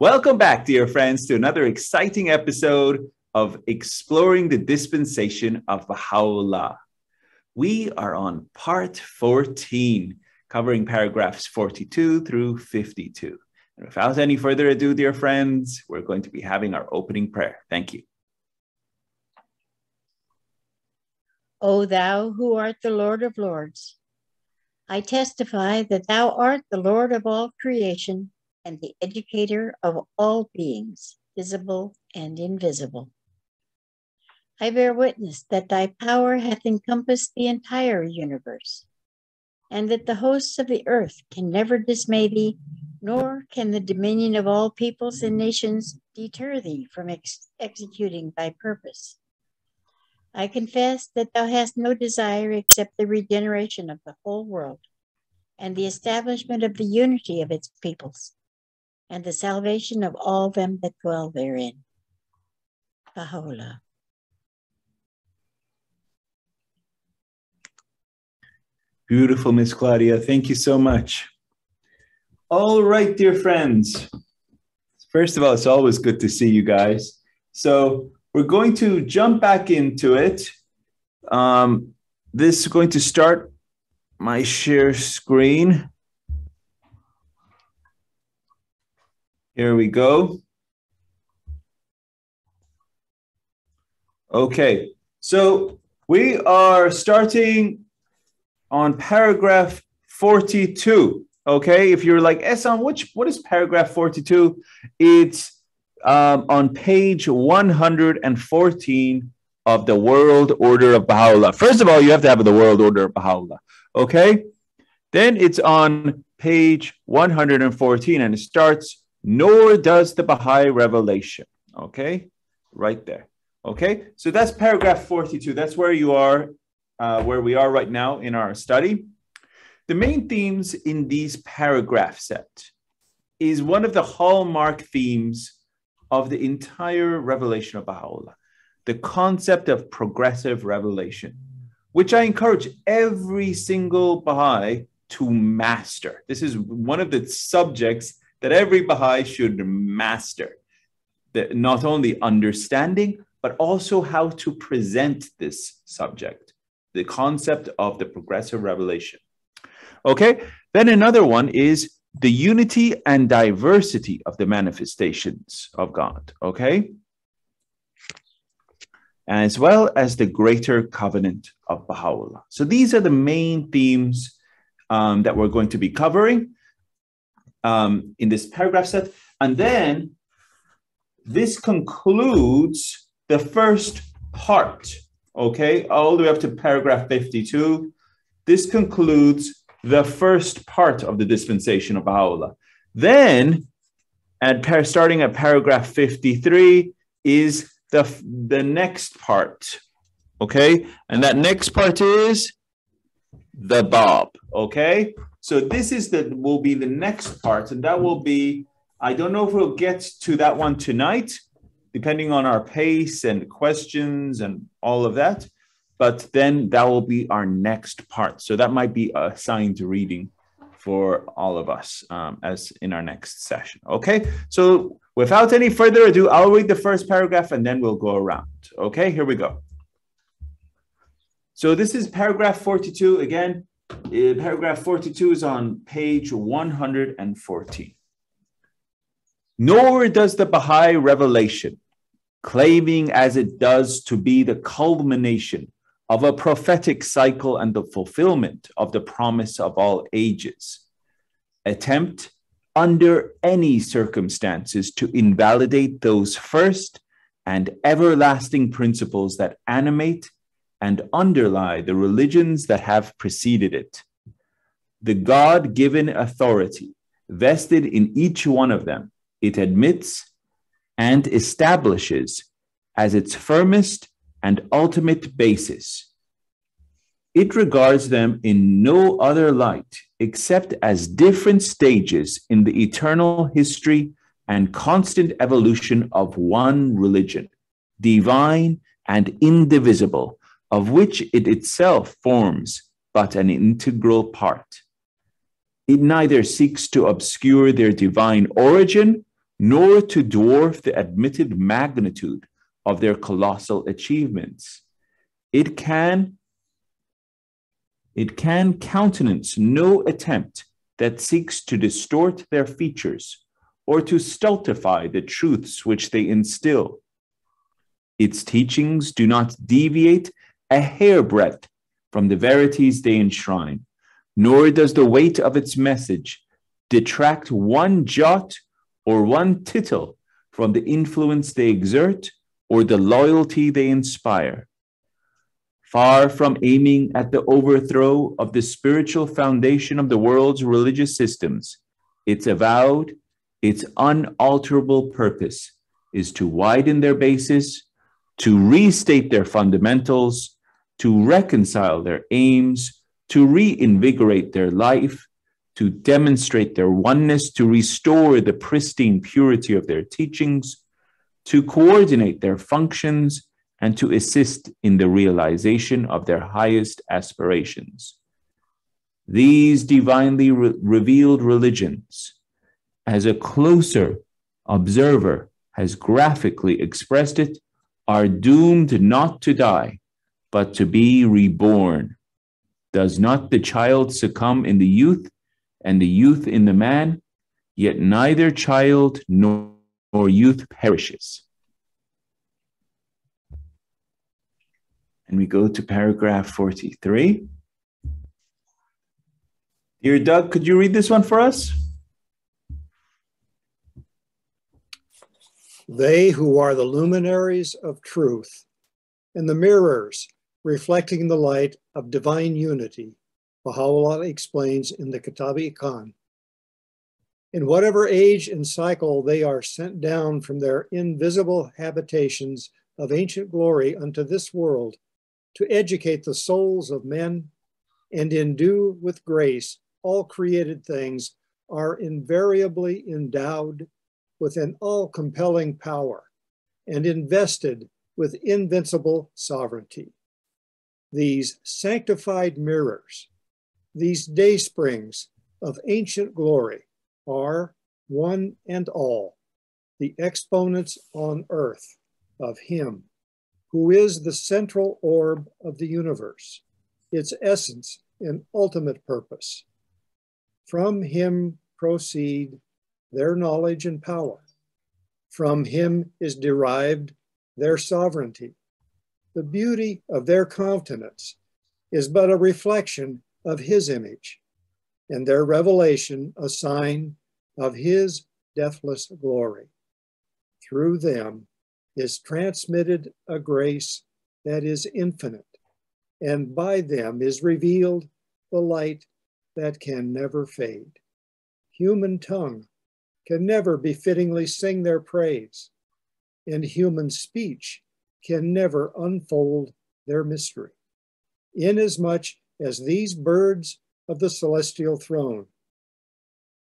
Welcome back, dear friends, to another exciting episode of Exploring the Dispensation of Baha'u'llah. We are on part 14, covering paragraphs 42 through 52. And without any further ado, dear friends, we're going to be having our opening prayer. Thank you. O thou who art the Lord of Lords, I testify that thou art the Lord of all creation and the educator of all beings, visible and invisible. I bear witness that thy power hath encompassed the entire universe, and that the hosts of the earth can never dismay thee, nor can the dominion of all peoples and nations deter thee from executing thy purpose. I confess that thou hast no desire except the regeneration of the whole world and the establishment of the unity of its peoples and the salvation of all them that dwell therein. Bahá'u'lláh. Beautiful, Miss Claudia. Thank you so much. All right, dear friends. First of all, it's always good to see you guys. So we're going to jump back into it. This is going to start my share screen. Here we go. Okay, so we are starting on paragraph 42. Okay, if you're like, Ehsan, what is paragraph 42? It's on page 114 of the World Order of Baha'u'llah. First of all, you have to have the World Order of Baha'u'llah. Okay, then it's on page 114 and it starts, nor does the Baha'i revelation. Okay, right there. Okay, so that's paragraph 42. That's where you are, where we are right now in our study. The main themes in these paragraph set is one of the hallmark themes of the entire revelation of Baha'u'llah, the concept of progressive revelation, which I encourage every single Baha'i to master. This is one of the subjects that every Baha'i should master, not only understanding, but also how to present this subject, the concept of the progressive revelation. Okay, then another one is the unity and diversity of the manifestations of God, okay? As well as the greater covenant of Baha'u'llah. So these are the main themes that we're going to be covering in this paragraph set. And then this concludes the first part, okay? All the way up to paragraph 52. This concludes the first part of the dispensation of Baha'u'llah. Then, starting at paragraph 53 is the next part, okay? And that next part is the Bab, okay? So this is will be the next part, and that will be, I don't know if we'll get to that one tonight, depending on our pace and questions and all of that, but then that will be our next part. So that might be a assigned reading for all of us as in our next session, okay? So without any further ado, I'll read the first paragraph and then we'll go around, okay? Here we go. So this is paragraph 42 again. Paragraph 42 is on page 114. Nor does the Baha'i revelation, claiming as it does to be the culmination of a prophetic cycle and the fulfillment of the promise of all ages, attempt under any circumstances to invalidate those first and everlasting principles that animate and underlie the religions that have preceded it. The God-given authority vested in each one of them, it admits and establishes as its firmest and ultimate basis. It regards them in no other light except as different stages in the eternal history and constant evolution of one religion, divine and indivisible, of which it itself forms but an integral part. It neither seeks to obscure their divine origin nor to dwarf the admitted magnitude of their colossal achievements. It can countenance no attempt that seeks to distort their features or to stultify the truths which they instill. Its teachings do not deviate a hairbreadth from the verities they enshrine, nor does the weight of its message detract one jot or one tittle from the influence they exert or the loyalty they inspire. Far from aiming at the overthrow of the spiritual foundation of the world's religious systems, its avowed, its unalterable purpose is to widen their basis, to restate their fundamentals, to reconcile their aims, to reinvigorate their life, to demonstrate their oneness, to restore the pristine purity of their teachings, to coordinate their functions, and to assist in the realization of their highest aspirations. These divinely revealed religions, as a closer observer has graphically expressed it, are doomed not to die, but to be reborn. Does not the child succumb in the youth, and the youth in the man? Yet neither child nor youth perishes. And we go to paragraph 43. Dear Doug, could you read this one for us? They who are the luminaries of truth and the mirrors reflecting the light of divine unity, Baha'u'lláh explains in the Kitab-i-Khan. In whatever age and cycle they are sent down from their invisible habitations of ancient glory unto this world to educate the souls of men and endue with grace all created things, are invariably endowed with an all-compelling power and invested with invincible sovereignty. These sanctified mirrors, these day springs of ancient glory, are one and all the exponents on earth of Him who is the central orb of the universe, its essence and ultimate purpose. From Him proceed their knowledge and power. From Him is derived their sovereignty. The beauty of their countenance is but a reflection of His image, and their revelation a sign of His deathless glory. Through them is transmitted a grace that is infinite, and by them is revealed the light that can never fade. Human tongue can never befittingly sing their praise, and human speech can never unfold their mystery. Inasmuch as these birds of the celestial throne,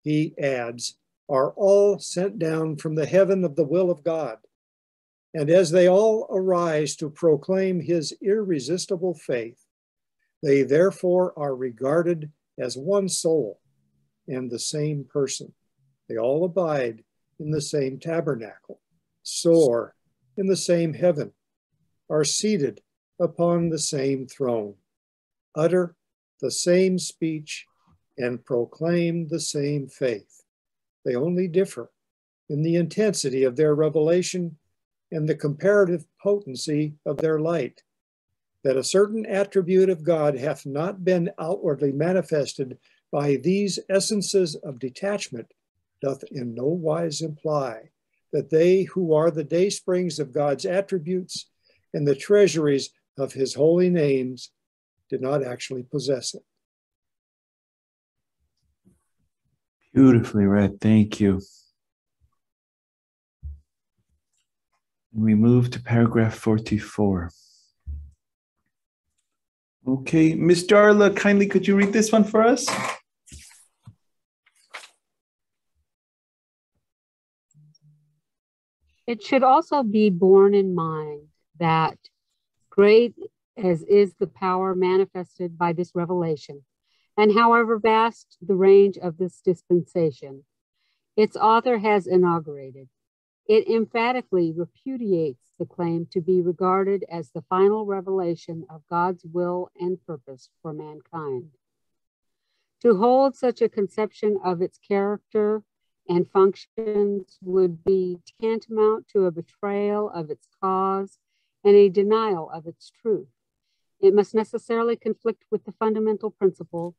he adds, are all sent down from the heaven of the will of God, and as they all arise to proclaim His irresistible faith, they therefore are regarded as one soul and the same person. They all abide in the same tabernacle, soar in the same heaven, are seated upon the same throne, utter the same speech, and proclaim the same faith. They only differ in the intensity of their revelation and the comparative potency of their light, that a certain attribute of God hath not been outwardly manifested by these essences of detachment doth in no wise imply that they who are the day springs of God's attributes and the treasuries of His holy names did not actually possess it. Beautifully read. Thank you. We move to paragraph 44. Okay, Ms. Darla, kindly could you read this one for us? It should also be borne in mind that great as is the power manifested by this revelation, and however vast the range of this dispensation, its author has inaugurated. It emphatically repudiates the claim to be regarded as the final revelation of God's will and purpose for mankind. To hold such a conception of its character and functions would be tantamount to a betrayal of its cause and a denial of its truth. It must necessarily conflict with the fundamental principle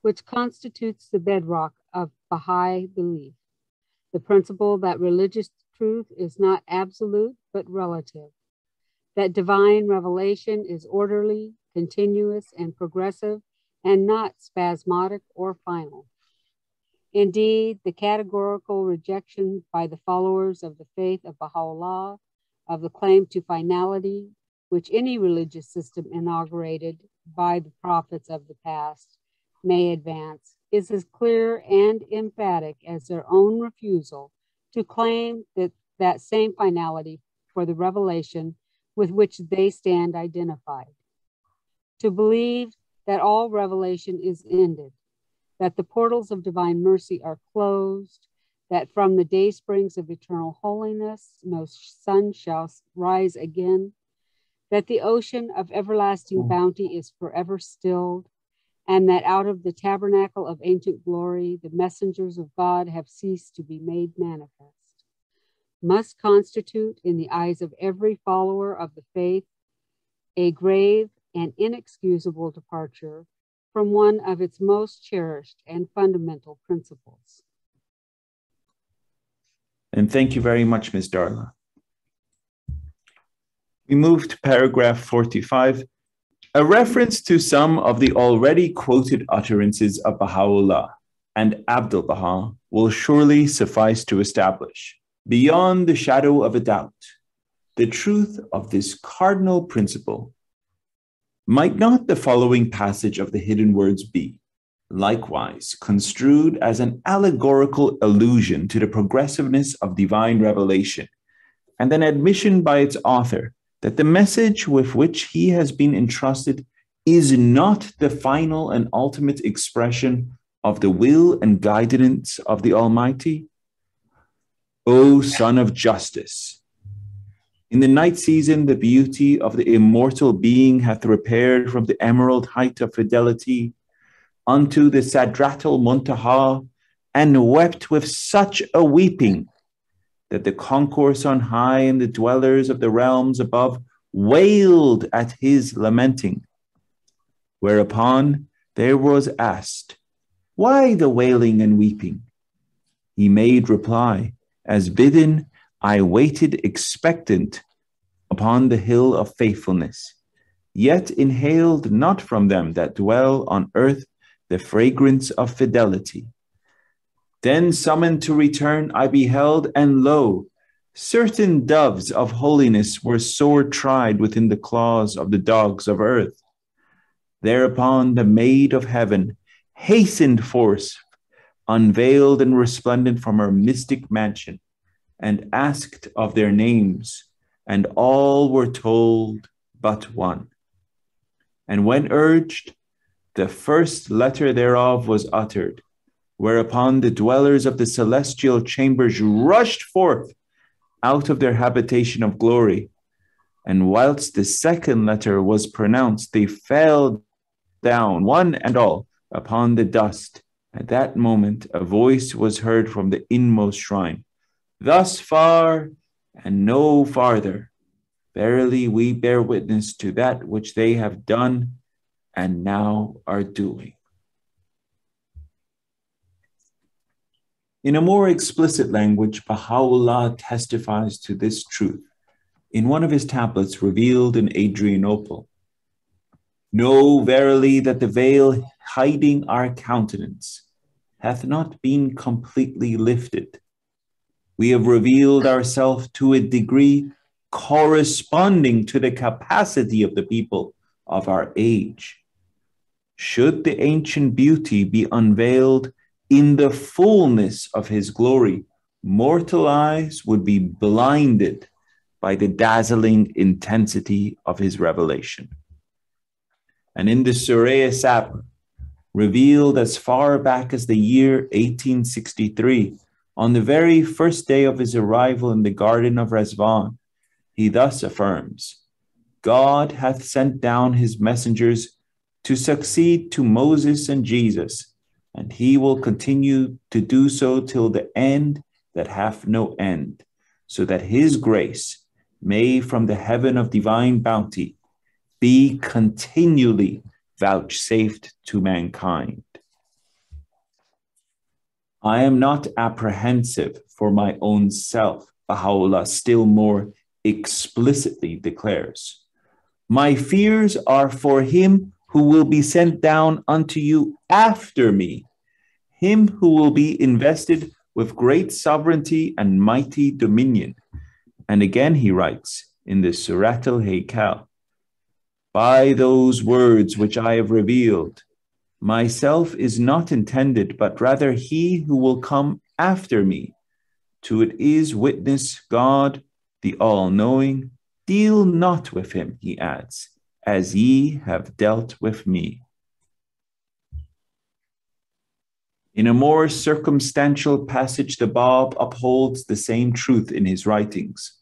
which constitutes the bedrock of Baha'i belief, the principle that religious truth is not absolute but relative, that divine revelation is orderly, continuous, and progressive, and not spasmodic or final. Indeed, the categorical rejection by the followers of the faith of Baha'u'lláh of the claim to finality, which any religious system inaugurated by the prophets of the past may advance, is as clear and emphatic as their own refusal to claim that same finality for the revelation with which they stand identified. To believe that all revelation is ended, that the portals of divine mercy are closed, that from the day springs of eternal holiness no sun shall rise again, that the ocean of everlasting bounty is forever stilled, and that out of the tabernacle of ancient glory the messengers of God have ceased to be made manifest, must constitute in the eyes of every follower of the faith a grave and inexcusable departure from one of its most cherished and fundamental principles. And thank you very much, Ms. Darla. We move to paragraph 45, a reference to some of the already quoted utterances of Baha'u'llah and Abdul-Baha will surely suffice to establish, beyond the shadow of a doubt, the truth of this cardinal principle. Might not the following passage of the hidden words be, likewise, construed as an allegorical allusion to the progressiveness of divine revelation, and an admission by its author that the message with which he has been entrusted is not the final and ultimate expression of the will and guidance of the Almighty? O Son of Justice, in the night season the beauty of the immortal being hath repaired from the emerald height of fidelity unto the Sadratul Muntaha, and wept with such a weeping that the concourse on high and the dwellers of the realms above wailed at his lamenting. Whereupon there was asked, why the wailing and weeping? He made reply, as bidden, I waited expectant upon the hill of faithfulness, yet inhaled not from them that dwell on earth the fragrance of fidelity. Then summoned to return I beheld, and lo, certain doves of holiness were sore tried within the claws of the dogs of earth. Thereupon the maid of heaven hastened forth, unveiled and resplendent from her mystic mansion, and asked of their names, and all were told but one. And when urged, the first letter thereof was uttered, whereupon the dwellers of the celestial chambers rushed forth out of their habitation of glory. And whilst the second letter was pronounced, they fell down, one and all, upon the dust. At that moment, a voice was heard from the inmost shrine, thus far and no farther. Verily, we bear witness to that which they have done and now are doing. In a more explicit language, Baha'u'llah testifies to this truth in one of his tablets revealed in Adrianople. Know verily that the veil hiding our countenance hath not been completely lifted. We have revealed ourselves to a degree corresponding to the capacity of the people of our age. Should the ancient beauty be unveiled in the fullness of his glory, mortal eyes would be blinded by the dazzling intensity of his revelation. And in the Surah Sabr, revealed as far back as the year 1863, On the very first day of his arrival in the garden of Rezvan, he thus affirms, God hath sent down his messengers to succeed to Moses and Jesus, and he will continue to do so till the end that hath no end, so that his grace may from the heaven of divine bounty be continually vouchsafed to mankind. I am not apprehensive for my own self, Baha'u'llah still more explicitly declares. My fears are for him who will be sent down unto you after me, him who will be invested with great sovereignty and mighty dominion. And again he writes in the Surat al-Haykal, by those words which I have revealed, myself is not intended, but rather he who will come after me. To it is witness God, the all-knowing, deal not with him, he adds, as ye have dealt with me. In a more circumstantial passage, the Bab upholds the same truth in his writings.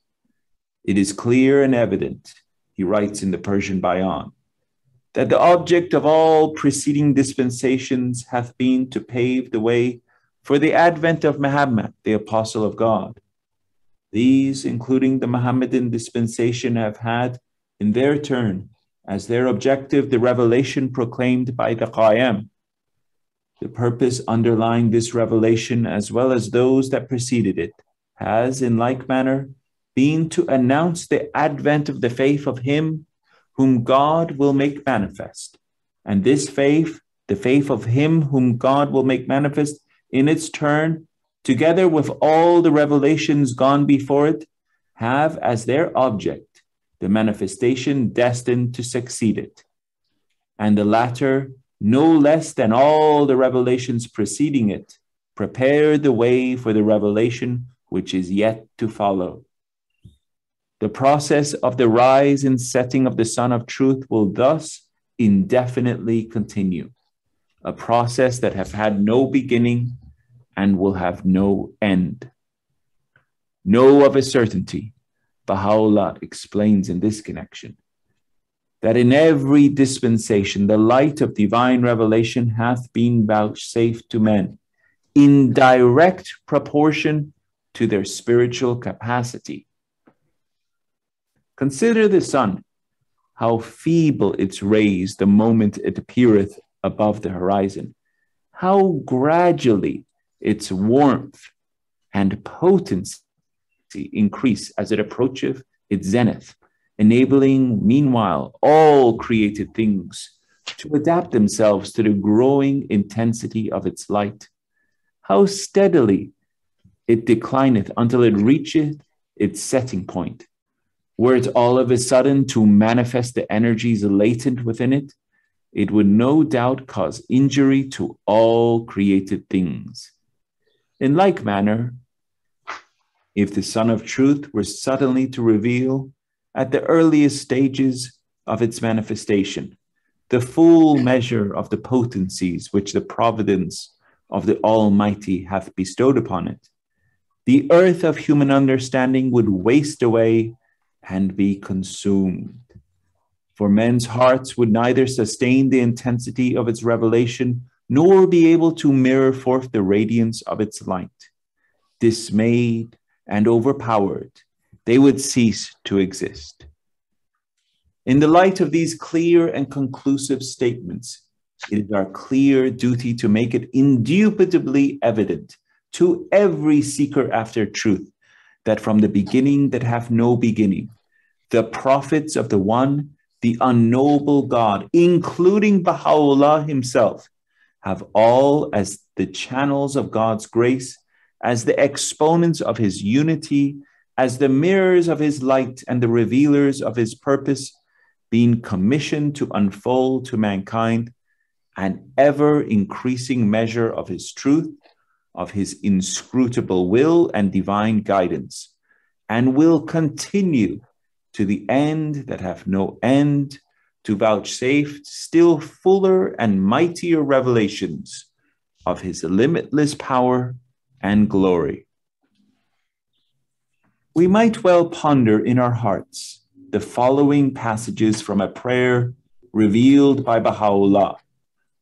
It is clear and evident, he writes in the Persian Bayan, that the object of all preceding dispensations hath been to pave the way for the advent of Muhammad, the Apostle of God. These, including the Muhammadan dispensation, have had, in their turn, as their objective the revelation proclaimed by the Qayyam. The purpose underlying this revelation, as well as those that preceded it, has, in like manner, been to announce the advent of the faith of him whom God will make manifest. And this faith, the faith of him whom God will make manifest, in its turn, together with all the revelations gone before it, have as their object the manifestation destined to succeed it. And the latter, no less than all the revelations preceding it, prepare the way for the revelation which is yet to follow. The process of the rise and setting of the Sun of Truth will thus indefinitely continue, a process that has had no beginning and will have no end. Know of a certainty, Baha'u'llah explains in this connection, that in every dispensation the light of divine revelation hath been vouchsafed to men in direct proportion to their spiritual capacity. Consider the sun, how feeble its rays the moment it appeareth above the horizon, how gradually its warmth and potency increase as it approacheth its zenith, enabling meanwhile all created things to adapt themselves to the growing intensity of its light. How steadily it declineth until it reacheth its setting point, were it all of a sudden to manifest the energies latent within it, it would no doubt cause injury to all created things. In like manner, if the Sun of Truth were suddenly to reveal, at the earliest stages of its manifestation, the full measure of the potencies which the providence of the Almighty hath bestowed upon it, the earth of human understanding would waste away and be consumed. For men's hearts would neither sustain the intensity of its revelation, nor be able to mirror forth the radiance of its light. Dismayed and overpowered, they would cease to exist. In the light of these clear and conclusive statements, it is our clear duty to make it indubitably evident to every seeker after truth that from the beginning that hath no beginning, the prophets of the one, the unknowable God, including Baha'u'llah himself, have all as the channels of God's grace, as the exponents of his unity, as the mirrors of his light and the revealers of his purpose, been commissioned to unfold to mankind an ever-increasing measure of his truth, of his inscrutable will and divine guidance, and will continue to the end that hath no end, to vouchsafe still fuller and mightier revelations of his limitless power and glory. We might well ponder in our hearts the following passages from a prayer revealed by Baha'u'llah,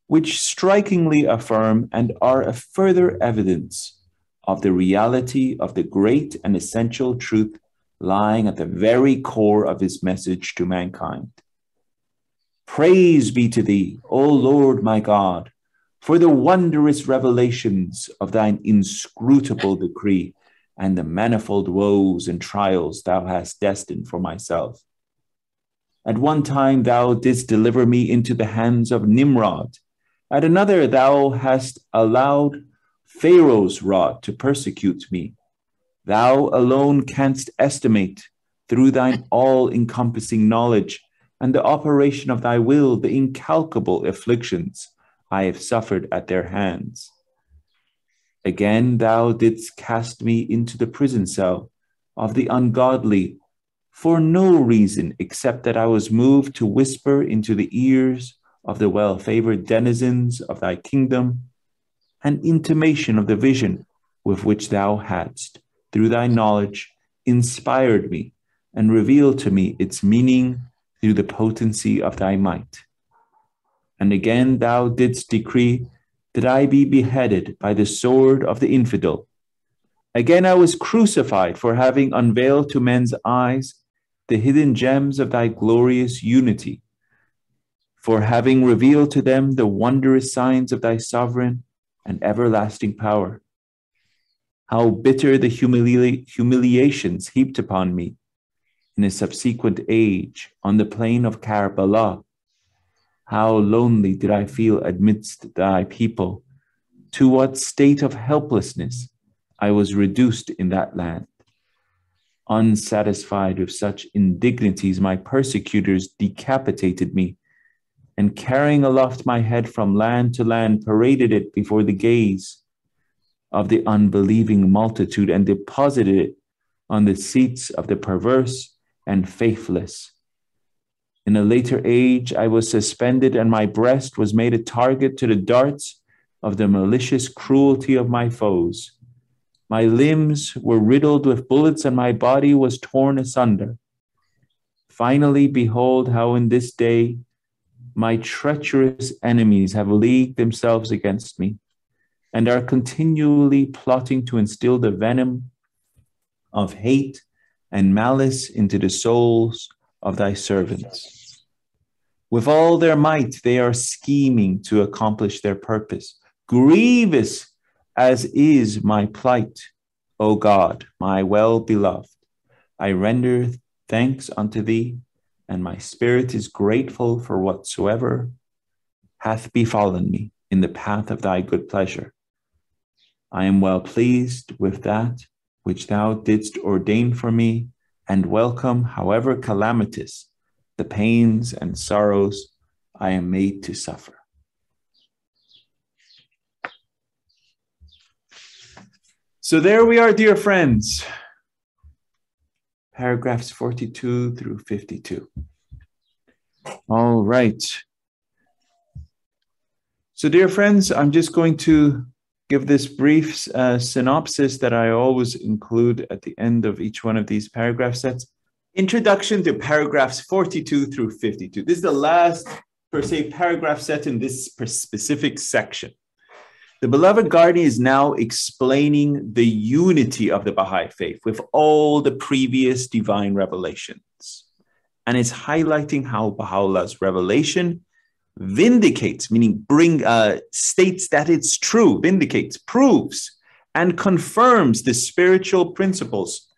which strikingly affirm and are a further evidence of the reality of the great and essential truth lying at the very core of his message to mankind. Praise be to thee, O Lord my God, for the wondrous revelations of thine inscrutable decree and the manifold woes and trials thou hast destined for myself. At one time thou didst deliver me into the hands of Nimrod. At another thou hast allowed Pharaoh's rod to persecute me. Thou alone canst estimate, through thine all-encompassing knowledge and the operation of thy will, the incalculable afflictions I have suffered at their hands. Again thou didst cast me into the prison cell of the ungodly for no reason except that I was moved to whisper into the ears of the well-favored denizens of thy kingdom an intimation of the vision with which thou hadst, through thy knowledge, inspired me and revealed to me its meaning through the potency of thy might. And again thou didst decree that I be beheaded by the sword of the infidel. Again I was crucified for having unveiled to men's eyes the hidden gems of thy glorious unity, for having revealed to them the wondrous signs of thy sovereign and everlasting power. How bitter the humiliations heaped upon me in a subsequent age on the plain of Karbala. How lonely did I feel amidst thy people. To what state of helplessness I was reduced in that land. Unsatisfied with such indignities, my persecutors decapitated me, and carrying aloft my head from land to land, paraded it before the gaze of the unbelieving multitude and deposited it on the seats of the perverse and faithless. In a later age, I was suspended, and my breast was made a target to the darts of the malicious cruelty of my foes. My limbs were riddled with bullets, and my body was torn asunder. Finally, behold how in this day my treacherous enemies have leagued themselves against me, and are continually plotting to instill the venom of hate and malice into the souls of thy servants. With all their might, they are scheming to accomplish their purpose. Grievous as is my plight, O God, my well-beloved, I render thanks unto thee, and my spirit is grateful for whatsoever hath befallen me in the path of thy good pleasure. I am well pleased with that which thou didst ordain for me, and welcome, however calamitous, the pains and sorrows I am made to suffer. So there we are, dear friends. Paragraphs 42 through 52. All right. So, dear friends, I'm just going to give this brief synopsis that I always include at the end of each one of these paragraph sets. Introduction to paragraphs 42 through 52. This is the last, per se, paragraph set in this specific section. The beloved guardian is now explaining the unity of the Baha'i faith with all the previous divine revelations. And is highlighting how Baha'u'llah's revelation vindicates, meaning states that it's true, vindicates, proves, and confirms the spiritual principles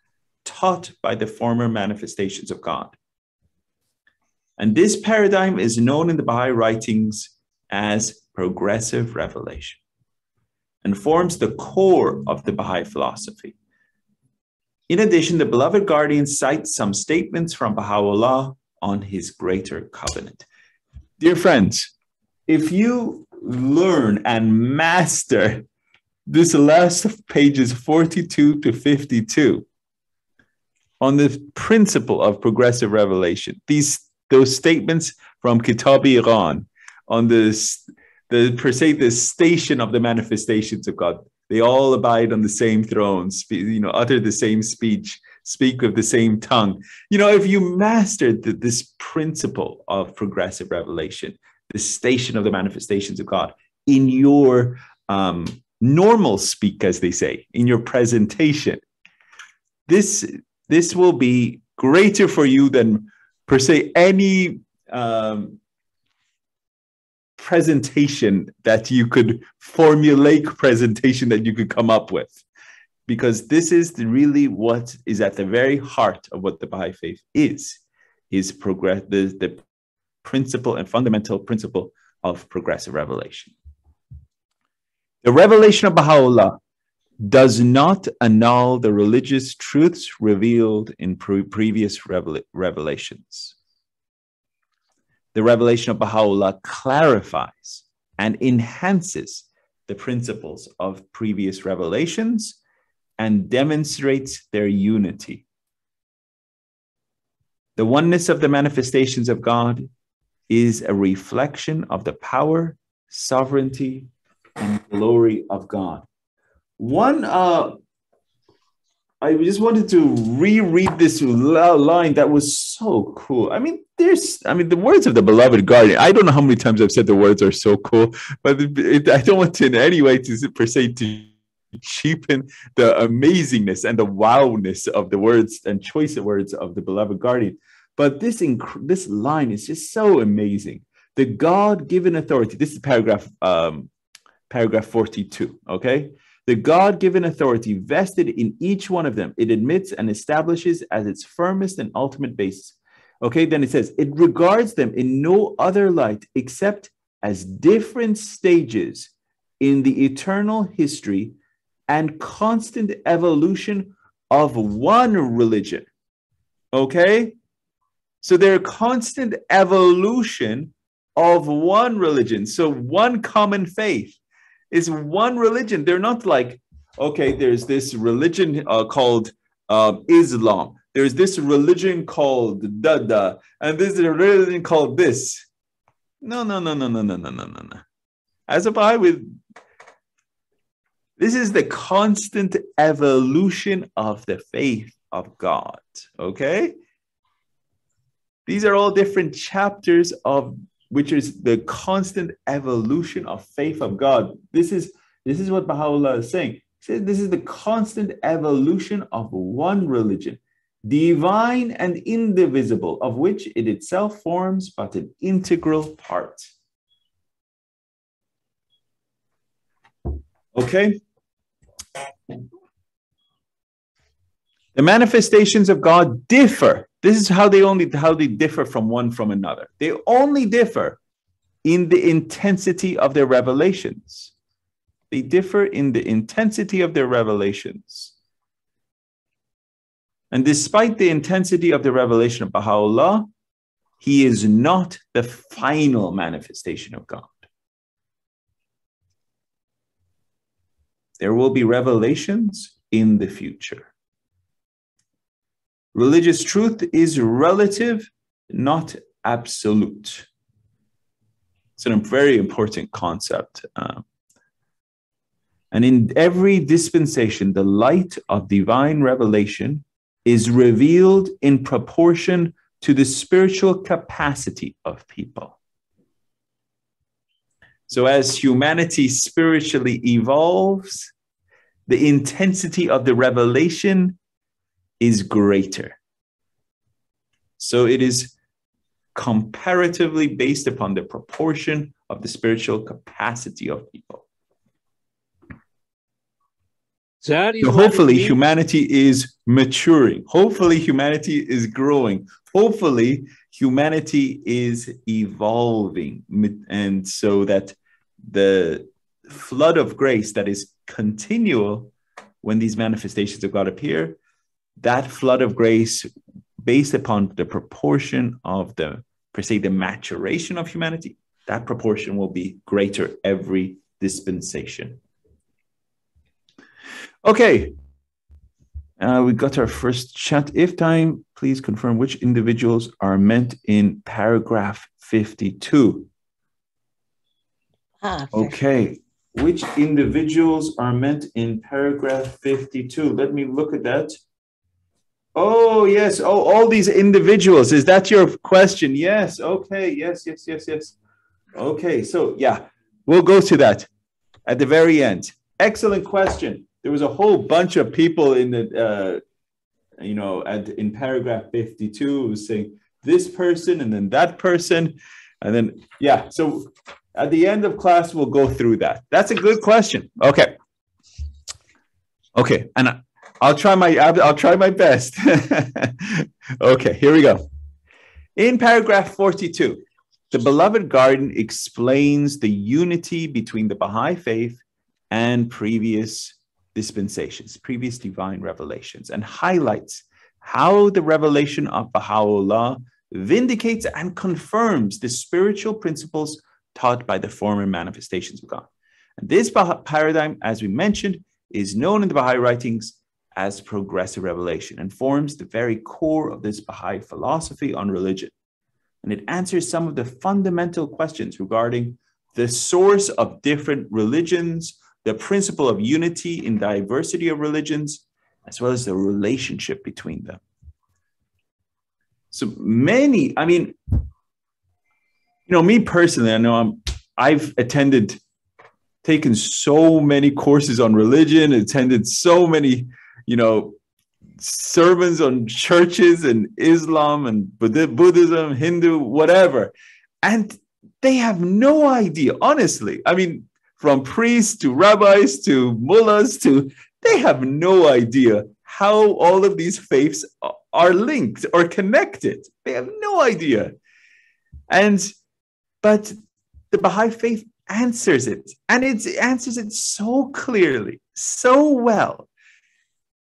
taught by the former manifestations of God. And this paradigm is known in the Baha'i writings as progressive revelation and forms the core of the Baha'i philosophy. In addition, the beloved guardian cites some statements from Baha'u'llah on his greater covenant. Dear friends, if you learn and master this last pages 42 to 52 on the principle of progressive revelation, those statements from Kitab-i-Iran on the per se the station of the manifestations of God, They all abide on the same throne, utter the same speech, speak with the same tongue. If you mastered this principle of progressive revelation, the station of the manifestations of God in your normal speak, as they say, in your presentation, this will be greater for you than, per se, any presentation that you could presentation that you could come up with, because this is really what is at the very heart of what the Baha'i faith is the principle and fundamental principle of progressive revelation. The revelation of Baha'u'llah does not annul the religious truths revealed in previous revelations. The revelation of Baha'u'llah clarifies and enhances the principles of previous revelations and demonstrates their unity. The oneness of the manifestations of God is a reflection of the power, sovereignty, and glory of God. I just wanted to reread this line that was so cool. The words of the beloved guardian. I don't know how many times I've said the words are so cool, but I don't want to in any way to per se to cheapen the amazingness and the wowness of the words and choice of words of the beloved guardian. But this line is just so amazing. The God-given authority. This is paragraph 42. Okay. The God-given authority vested in each one of them, it admits and establishes as its firmest and ultimate basis. Okay, then it says, it regards them in no other light except as different stages in the eternal history and constant evolution of one religion. Okay? So they're constant evolution of one religion. So one common faith is one religion. They're not like, okay, there's this religion called Islam. There's this religion called Dada, and this is a religion called this. No. As a Baha'i, this is the constant evolution of the faith of God. Okay? These are all different chapters of which is the constant evolution of faith of God. This is what Baha'u'llah is saying. He says this is the constant evolution of one religion, divine and indivisible, of which it itself forms but an integral part. Okay? The manifestations of God differ. This is how they differ from one from another. They only differ in the intensity of their revelations. They differ in the intensity of their revelations. And despite the intensity of the revelation of Baha'u'llah, he is not the final manifestation of God. There will be revelations in the future. Religious truth is relative, not absolute. It's a very important concept. And in every dispensation, the light of divine revelation is revealed in proportion to the spiritual capacity of people. So as humanity spiritually evolves, the intensity of the revelation is greater. So it is comparatively based upon the proportion of the spiritual capacity of people. So hopefully humanity is maturing. Hopefully humanity is growing. Hopefully humanity is evolving. And so that the flood of grace that is continual when these manifestations of God appear, that flood of grace based upon the proportion of the, per se, the maturation of humanity, that proportion will be greater every dispensation. Okay. We got our first chat. If time, please confirm which individuals are meant in paragraph 52. Okay. which individuals are meant in paragraph 52? Let me look at that. Oh, yes. Oh, all these individuals. Is that your question? Yes. Okay. Yes. Okay. So, yeah, we'll go to that at the very end. Excellent question. There was a whole bunch of people in the, in paragraph 52 saying this person and then that person. And then, yeah. So at the end of class, we'll go through that. That's a good question. Okay. Okay. And I'll try my best. Okay, here we go. In paragraph 42, the Beloved Garden explains the unity between the Baha'i faith and previous dispensations, previous divine revelations, and highlights how the revelation of Baha'u'llah vindicates and confirms the spiritual principles taught by the former manifestations of God. And this paradigm, as we mentioned, is known in the Baha'i writings as progressive revelation and forms the very core of this Baha'i philosophy on religion. And it answers some of the fundamental questions regarding the source of different religions, the principle of unity in diversity of religions, as well as the relationship between them. So many, me personally, I know I've taken so many courses on religion, attended so many sermons on churches and Islam and Buddhism, Hindu, whatever. And they have no idea, honestly. From priests to rabbis to mullahs they have no idea how all of these faiths are linked or connected. They have no idea. But the Baha'i faith answers it, and it answers it so clearly, so well,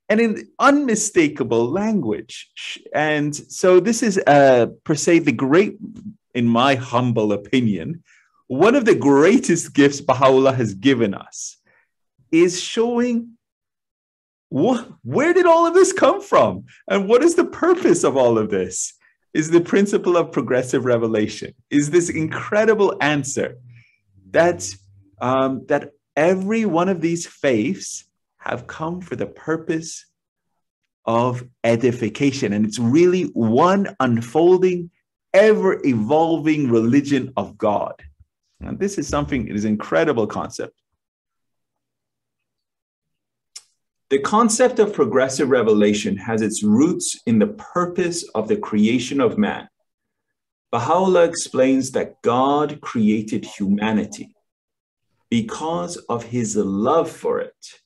and in unmistakable language. And so this is, per se, in my humble opinion, one of the greatest gifts Baha'u'llah has given us is showing where did all of this come from? And what is the purpose of all of this? Is the principle of progressive revelation, is this incredible answer that every one of these faiths have come for the purpose of edification. And it's really one unfolding, ever-evolving religion of God. And this is something, it is an incredible concept. The concept of progressive revelation has its roots in the purpose of the creation of man. Baha'u'llah explains that God created humanity because of his love for it.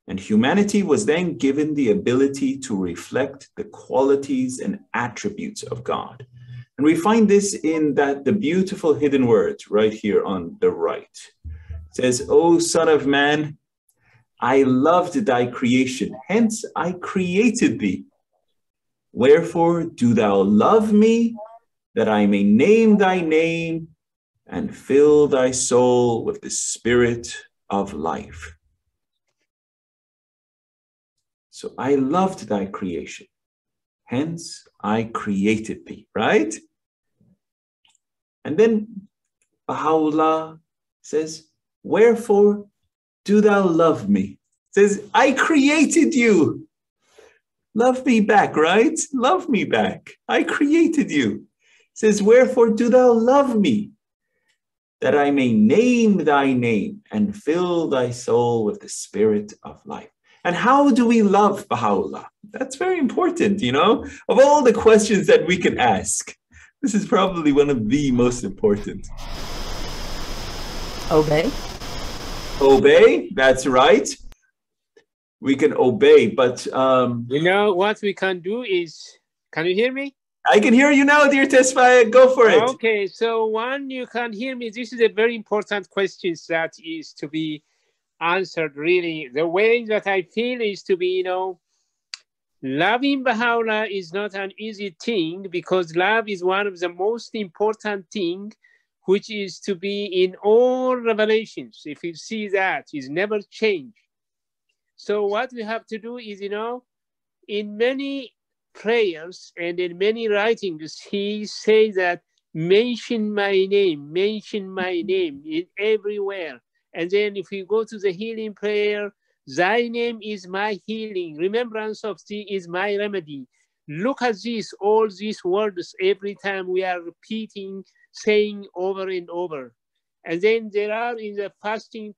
And humanity was then given the ability to reflect the qualities and attributes of God. And we find this in the beautiful hidden words right here on the right. It says, "O Son of Man, I loved thy creation, hence I created thee. Wherefore do thou love me, that I may name thy name and fill thy soul with the spirit of life." So I loved thy creation, hence I created thee, right? And then Baha'u'llah says, "Wherefore do thou love me?" It says, I created you. Love me back, right? Love me back. I created you. It says, "Wherefore do thou love me? That I may name thy name and fill thy soul with the spirit of life." And how do we love Baha'u'llah? That's very important, Of all the questions that we can ask, this is probably one of the most important. Obey. Obey, that's right. We can obey, but... what we can do is... Can you hear me? I can hear you now, dear Tesfaye. Go for it. Okay, so when you can hear me, this is a very important question that is to be answered, really. The way that I feel is to be, loving Baha'u'llah is not an easy thing, because love is one of the most important things, which is to be in all revelations. If you see that, it's never changed. So what we have to do is, in many prayers and in many writings, he says that mention my name in everywhere. And then if we go to the healing prayer, thy name is my healing. Remembrance of thee is my remedy. Look at this, all these words every time we are repeating, saying over and over. And then there are in the fasting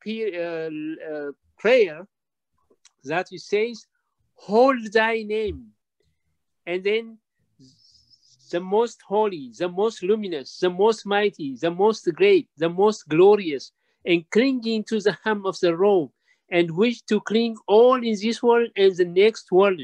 prayer that it says, hold thy name. And then the most holy, the most luminous, the most mighty, the most great, the most glorious, and clinging to the hem of the robe, and wish to cling all in this world and the next world.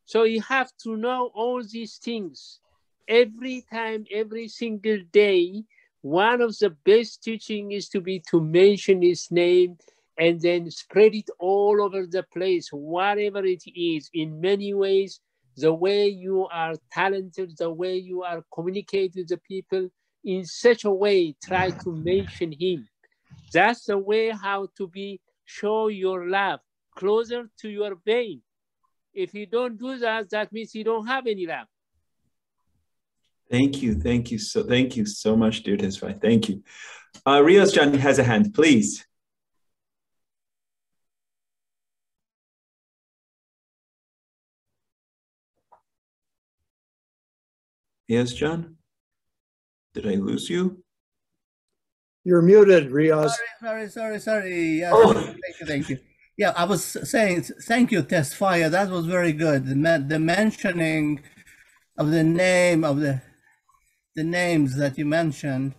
So you have to know all these things. Every time, every single day, one of the best teaching is to mention his name and then spread it all over the place, whatever it is, in many ways, the way you are talented, the way you are communicating with the people, in such a way, try to mention him. That's the way how to show your love closer to your vein. If you don't do that, that means you don't have any love. Thank you so much, dear Tesfai. Thank you. Riaz Jan has a hand, please. Yes, John? Did I lose you? You're muted, Riaz. Sorry. Yes, Oh. Thank you. Yeah, I was saying, thank you, Tesfaya. That was very good. The mentioning of the name of the names that you mentioned.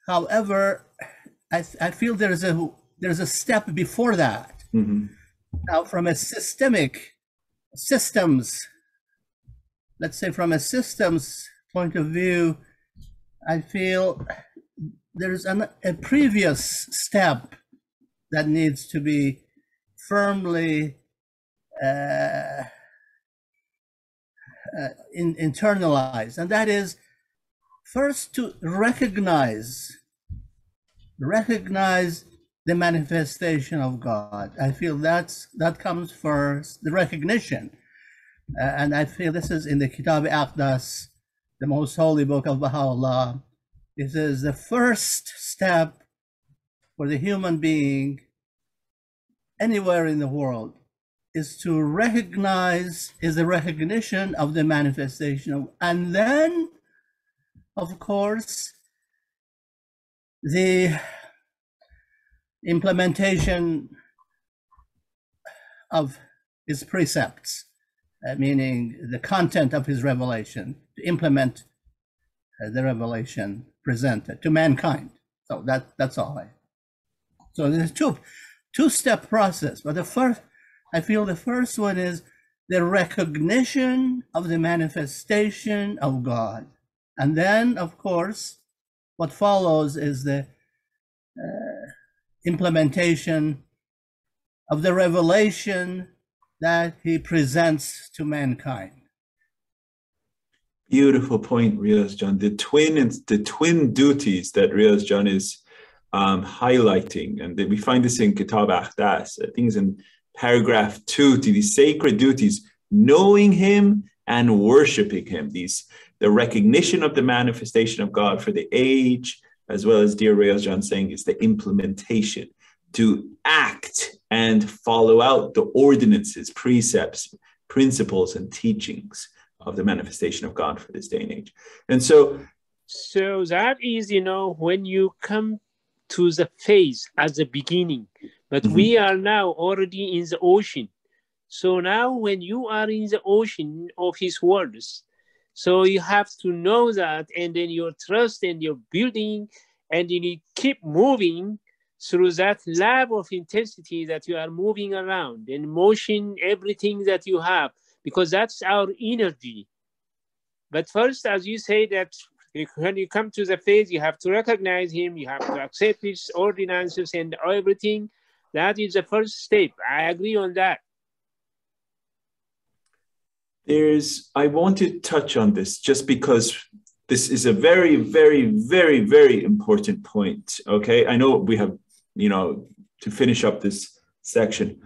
However, I feel there's a step before that. Mm-hmm. Now, from a systems, let's say from a systems point of view, I feel there's a previous step that needs to be firmly internalized, and that is first to recognize the manifestation of God. I feel that comes first, the recognition, and I feel this is in the Kitab Aqdas, the most holy book of Baha'u'llah. This is the first step for the human being anywhere in the world, is to recognize, is the recognition of the manifestation of, and then, of course, the implementation of his precepts, meaning the content of his revelation, to implement the revelation presented to mankind. So that's all. So there's a two-step process, but I feel the first one is the recognition of the manifestation of God. And then, of course, what follows is the implementation of the revelation that he presents to mankind. Beautiful point, Riaz John. The twin duties that Riaz John is highlighting, and we find this in Kitab Aqdas, I think it's in paragraph 2, to these sacred duties, knowing him and worshiping him. The recognition of the manifestation of God for the age, as well as dear Riaz John saying, is the implementation, to act and follow out the ordinances, precepts, principles, and teachings of the manifestation of God for this day and age. And so that is, when you come to the phase at the beginning, but we are now already in the ocean. So now when you are in the ocean of his words, so you have to know that, and then your trust and your building, and then you keep moving through that lab of intensity that you are moving around, and motion, everything that you have, because that's our energy. But first, as you say, that when you come to the phase, you have to recognize him, you have to accept his ordinances and everything. That is the first step. I agree on that. I want to touch on this just because this is a very, very, very, very important point. Okay, I know we have, to finish up this section,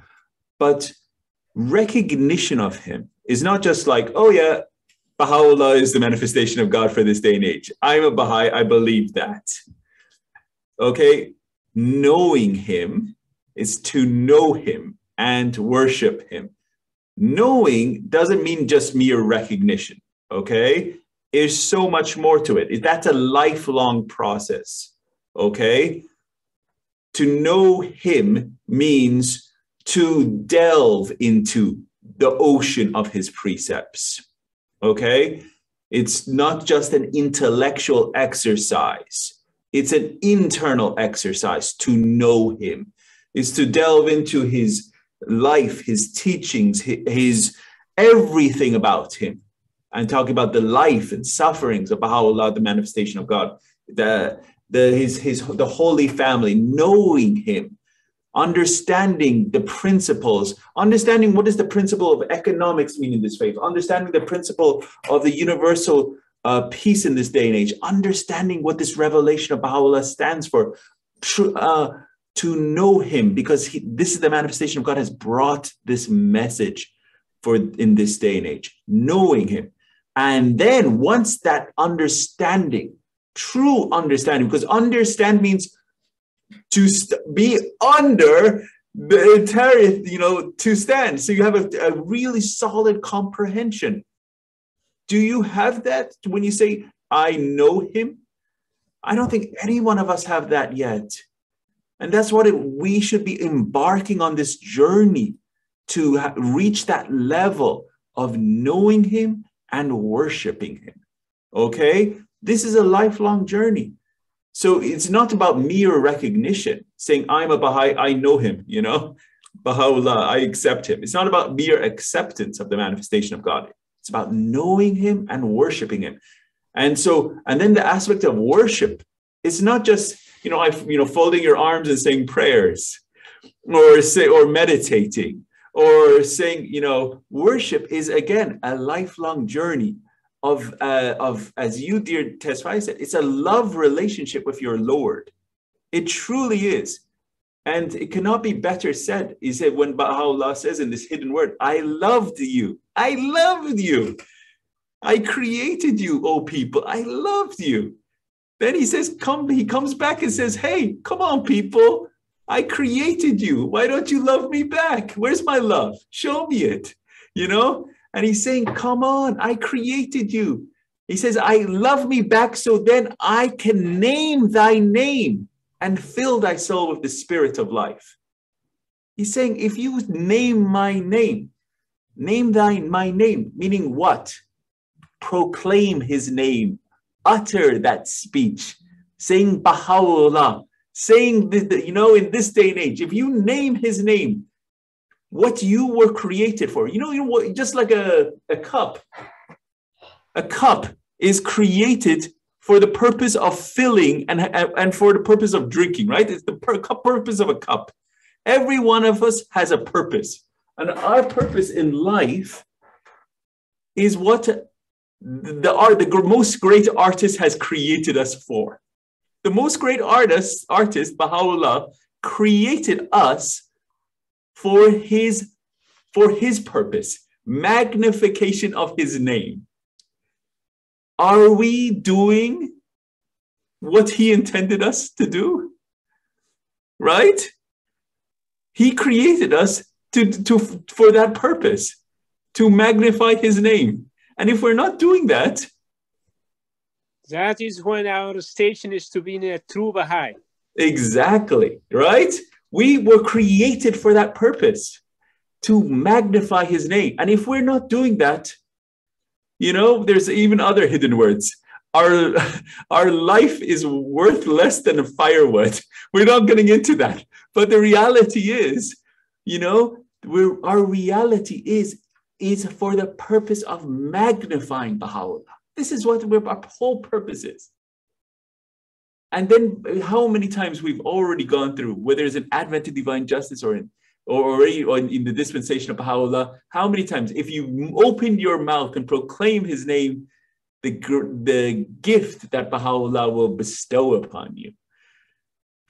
but recognition of him is not just like, oh yeah, Baha'u'llah is the manifestation of God for this day and age. I'm a Baha'i, I believe that. Okay, knowing him is to know him and worship him. Knowing doesn't mean just mere recognition, okay? There's so much more to it. That's a lifelong process, okay? To know him means to delve into the ocean of his precepts, okay? It's not just an intellectual exercise. It's an internal exercise to know him. It's to delve into his life, his teachings, his everything about him. And talking about the life and sufferings of Baha'u'llah, the manifestation of God, the Holy Family, knowing him, understanding the principles, understanding what is the principle of economics mean in this faith, understanding the principle of the universal peace in this day and age, understanding what this revelation of Baha'u'llah stands for, to know him, because this is the manifestation of God has brought this message for in this day and age, knowing him. And then once that understanding, true understanding, because understand means to be under the entire, to stand. So you have a really solid comprehension. Do you have that when you say, I know him? I don't think any one of us have that yet. And that's what we should be embarking on this journey to reach that level of knowing him and worshiping him. Okay? This is a lifelong journey. So it's not about mere recognition, saying, I'm a Baha'i, I know him, Baha'u'llah, I accept him. It's not about mere acceptance of the manifestation of God. It's about knowing him and worshiping him. And then the aspect of worship, it's not just, folding your arms and saying prayers or meditating or saying, worship is, again, a lifelong journey of as you, dear Tesfaye, said, it's a love relationship with your Lord. It truly is. And it cannot be better said. He said, when Baha'u'llah says in this hidden word, I loved you. I loved you. I created you, O people. I loved you. Then he says, he comes back and says, hey, come on, people. I created you. Why don't you love me back? Where's my love? Show me it, And he's saying, come on, I created you. He says, I love me back so then I can name thy name and fill thy soul with the spirit of life. He's saying, if you name my name, my name, meaning what? Proclaim his name, utter that speech, saying Baha'u'llah, saying, in this day and age, if you name his name, what you were created for, just like a cup is created for the purpose of filling and for the purpose of drinking, right? It's the purpose of a cup. Every one of us has a purpose. And our purpose in life is what the most great artist has created us for. The most great artist, Baha'u'llah, created us for his purpose, magnification of his name. Are we doing what he intended us to do? Right? He created us for that purpose, to magnify his name. And if we're not doing that, that is when our station is to be in a true Baha'i. Exactly, right? We were created for that purpose, to magnify his name. And if we're not doing that, there's even other hidden words. Our life is worth less than a firewood. We're not getting into that. But the reality is, our reality is for the purpose of magnifying Baha'u'llah. This is what our whole purpose is. And then how many times we've already gone through, whether it's an Advent to Divine Justice or in the Dispensation of Baha'u'llah, how many times, if you open your mouth and proclaim his name, the gift that Baha'u'llah will bestow upon you.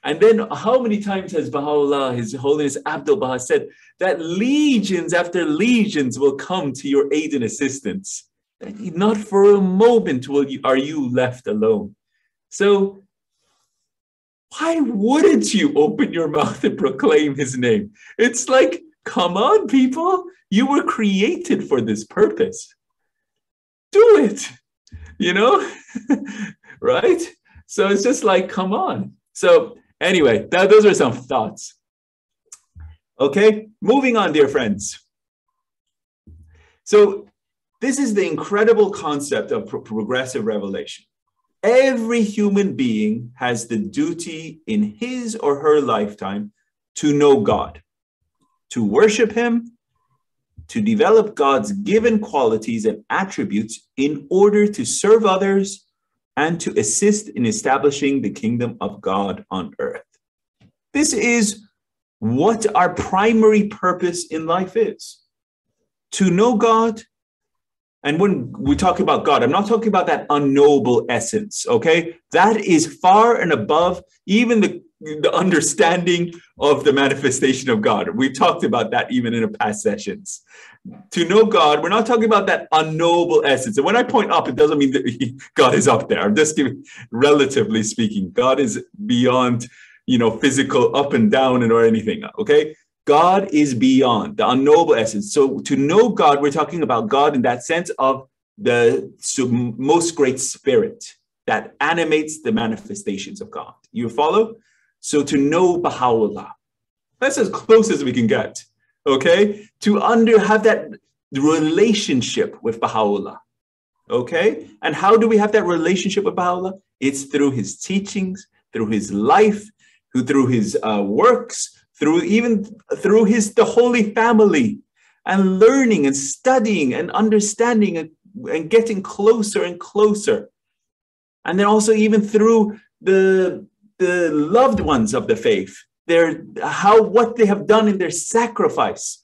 And then how many times has Baha'u'llah, His Holiness Abdul Baha, said that legions after legions will come to your aid and assistance. Not for a moment are you left alone. So why wouldn't you open your mouth and proclaim his name? It's like, come on, people. You were created for this purpose. Do it, you know, right? So it's just like, come on. So anyway, those are some thoughts. Okay, moving on, dear friends. So this is the incredible concept of progressive revelation. Every human being has the duty in his or her lifetime to know God, to worship him, to develop God's given qualities and attributes in order to serve others and to assist in establishing the kingdom of God on earth. This is what our primary purpose in life is, to know God. And when we talk about God, I'm not talking about that unknowable essence, okay? That is far and above even the understanding of the manifestation of God. We've talked about that even in the past sessions. To know God, we're not talking about that unknowable essence. And when I point up, it doesn't mean that God is up there. I'm just giving, relatively speaking, God is beyond, physical up and down or anything, okay? God is beyond the unknowable essence. So to know God, we're talking about God in that sense of the most great spirit that animates the manifestations of God. You follow? So to know Baha'u'llah, that's as close as we can get, okay? To have that relationship with Baha'u'llah, okay? And how do we have that relationship with Baha'u'llah? It's through his teachings, through his life, through his works, through the Holy Family, and learning and studying and understanding and getting closer and closer. And then also even through the loved ones of the faith, what they have done in their sacrifice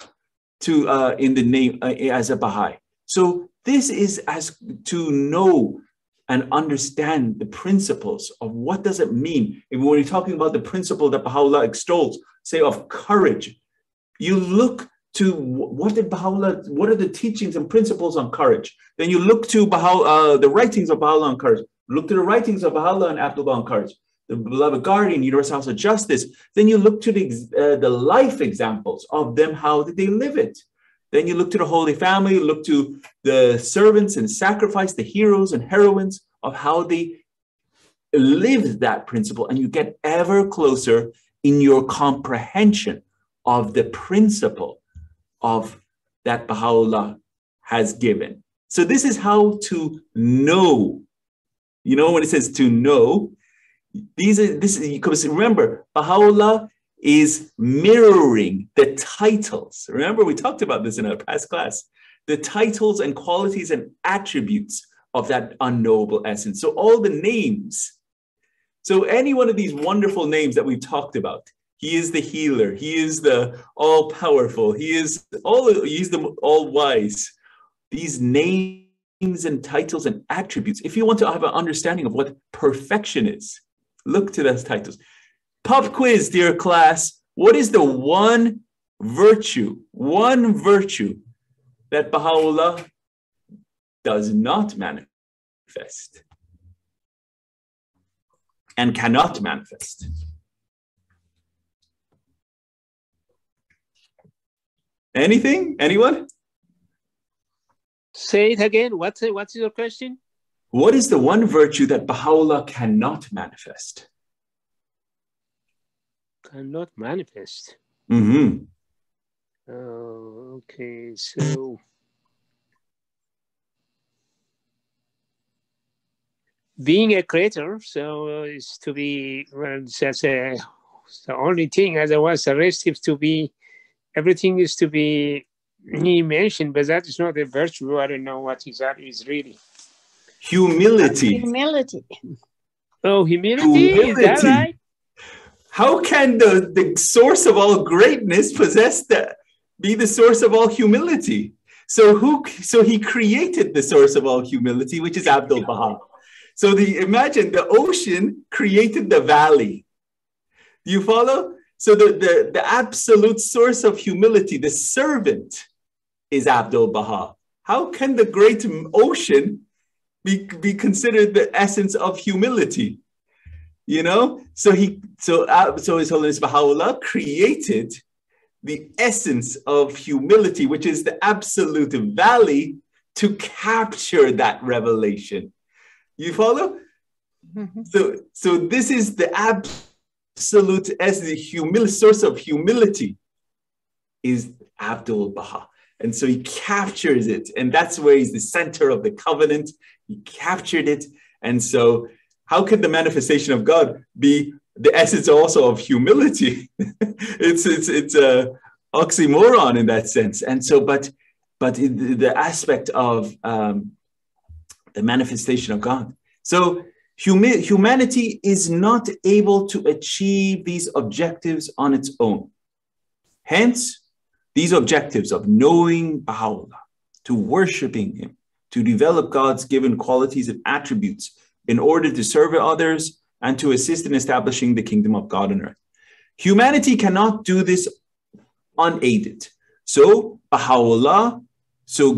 in the name as a Baha'i. So this is as to know and understand the principles of what does it mean. And when you're talking about the principle that Baha'u'llah extols, say of courage, you look to what are the teachings and principles on courage. Then you look to the writings of Baha'u'llah on courage. Look to the writings of Baha'u'llah and Abdullah on courage, the beloved guardian, universal house of justice. Then you look to the life examples of them, how did they live it? Then you look to the Holy Family, look to the servants and sacrifice, the heroes and heroines of how they lived that principle, and you get ever closer in your comprehension of the principle of that Baha'u'llah has given. So this is how to know. When it says to know, because remember, Baha'u'llah is mirroring the titles. Remember, we talked about this in our past class, the titles and qualities and attributes of that unknowable essence. So all the names. So any one of these wonderful names that we've talked about, he is the healer, he is the all-powerful, he's the all-wise. These names and titles and attributes, if you want to have an understanding of what perfection is, look to those titles. Pop quiz, dear class. What is the one virtue that Baha'u'llah does not manifest and cannot manifest? Anything? Anyone? Say it again. What's your question? What is the one virtue that Baha'u'llah cannot manifest? Cannot manifest. Mm-hmm. Okay, so being a creator, so is to be, that's the only thing. Otherwise, the rest is to be, everything is to be, he mentioned, but that is not a virtue. I don't know what that is really. Humility. Oh, humility? Is that right? How can the source of all greatness be the source of all humility? So he created the source of all humility, which is Abdul Baha. So imagine the ocean created the valley. Do you follow? So the absolute source of humility, the servant, is Abdul Baha. How can the great ocean be considered the essence of humility? you know? So His Holiness Baha'u'llah created the essence of humility, which is the absolute valley, to capture that revelation. You follow? Mhm. So this is the absolute as the source of humility is Abdul Baha. And so he captures it. And that's where he's the center of the covenant. He captured it. And so how could the manifestation of God be the essence also of humility? it's a oxymoron in that sense. And so, but the aspect of the manifestation of God. So humanity is not able to achieve these objectives on its own. Hence, these objectives of knowing Baha'u'llah, to worshiping him, to develop God's given qualities and attributes in order to serve others and to assist in establishing the kingdom of God on earth. Humanity cannot do this unaided. So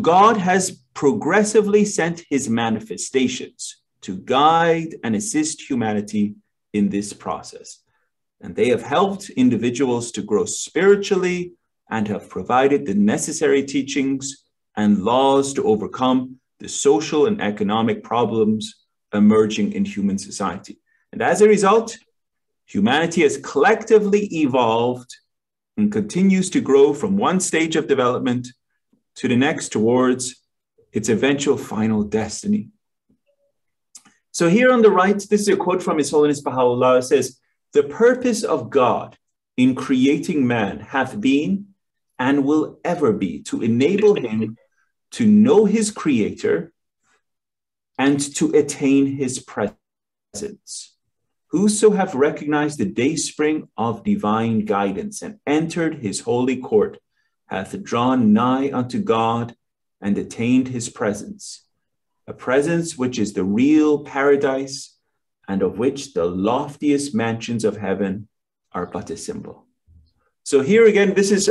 God has progressively sent his manifestations to guide and assist humanity in this process. And they have helped individuals to grow spiritually and have provided the necessary teachings and laws to overcome the social and economic problems emerging in human society. And as a result, humanity has collectively evolved and continues to grow from one stage of development to the next towards its eventual final destiny. So here on the right, this is a quote from His Holiness Baha'u'llah. It says, "The purpose of God in creating man hath been and will ever be to enable him to know his creator and to attain his presence. Whoso have recognized the dayspring of divine guidance and entered his holy court hath drawn nigh unto God and attained his presence, a presence which is the real paradise and of which the loftiest mansions of heaven are but a symbol." So here again, this is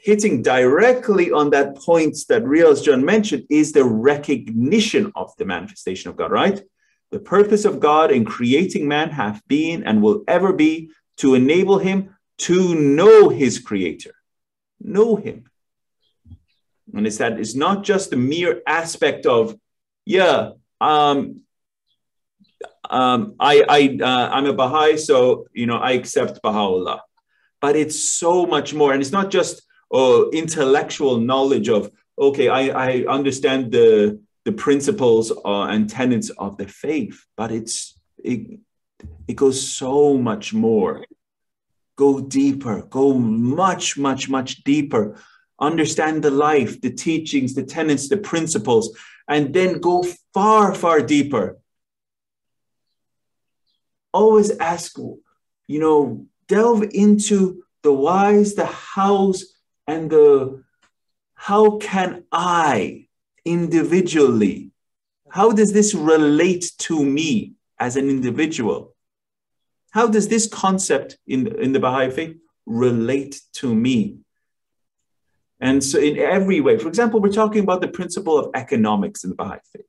hitting directly on that point that Riaz John mentioned, is the recognition of the manifestation of God, right? The purpose of God in creating man hath been and will ever be to enable him to know his creator, know him. And it's that it's not just the mere aspect of, I'm a Baha'i, so, I accept Baha'u'llah. But it's so much more. And it's not just intellectual knowledge of, okay, I understand the principles and tenets of the faith, but it goes so much more. Go deeper, go much, much, much deeper. Understand the life, the teachings, the tenets, the principles, and then go far, far deeper. Always ask, delve into the whys, the hows, and the how can I individually, how does this relate to me as an individual? How does this concept in the Baha'i faith relate to me? And so in every way, for example, we're talking about the principle of economics in the Baha'i faith.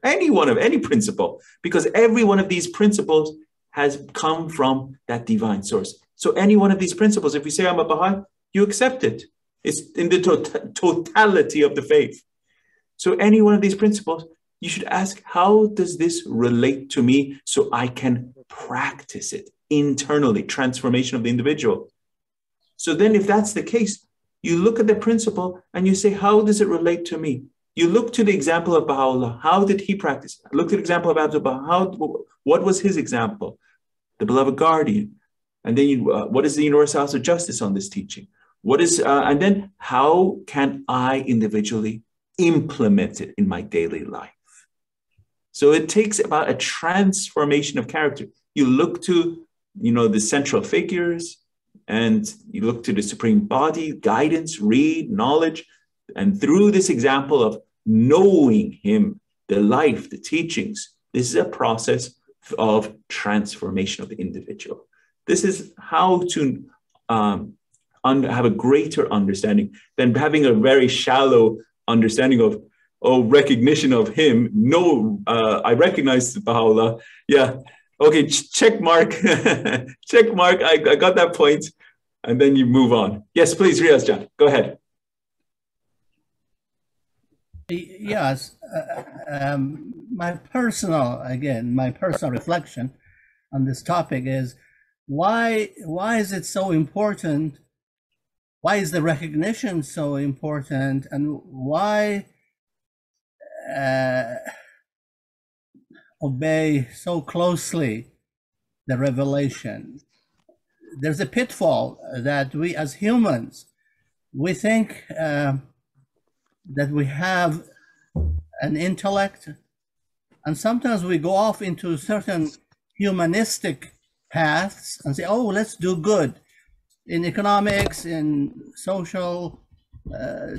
Any principle, because every one of these principles has come from that divine source. So any one of these principles, if we say I'm a Baha'i, you accept it. It's in the totality of the faith. So any one of these principles, you should ask, how does this relate to me so I can practice it internally, transformation of the individual? So then if that's the case, you look at the principle and you say, how does it relate to me? You look to the example of Baha'u'llah. How did he practice? Look at the example of Abdul-Baha. What was his example? The beloved guardian. And then what is the universal house of justice on this teaching? And then how can I individually implement it in my daily life? So it takes about a transformation of character. You look to, the central figures, and you look to the supreme body, guidance, read, knowledge, and through this example of knowing him, the life, the teachings, this is a process of transformation of the individual. This is how to have a greater understanding than having a very shallow understanding of, recognition of him. No, I recognize Baha'u'llah. Yeah. Okay, check mark. Check mark. I got that point. And then you move on. Yes, please, Riaz John. Go ahead. Yes. My personal reflection on this topic is why is it so important? Why is the recognition so important? And why obey so closely the revelation? There's a pitfall that we as humans, we think that we have an intellect, and sometimes we go off into certain humanistic paths and say, oh, let's do good in economics, in social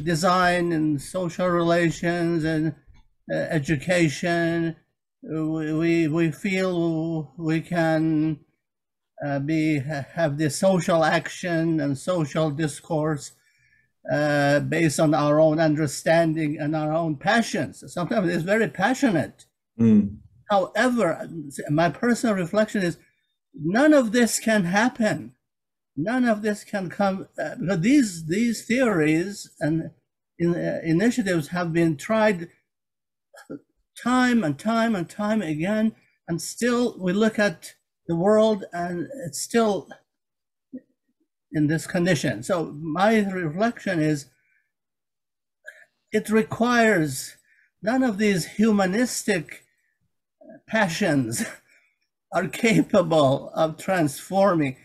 design, in social relations, and education. We feel we can have this social action and social discourse based on our own understanding and our own passions. Sometimes it's very passionate. However, my personal reflection is none of this can happen. None of this can come because these theories and initiatives have been tried time and time and time again, and still we look at the world and it's still in this condition. So my reflection is it requires none of these humanistic passions are capable of transforming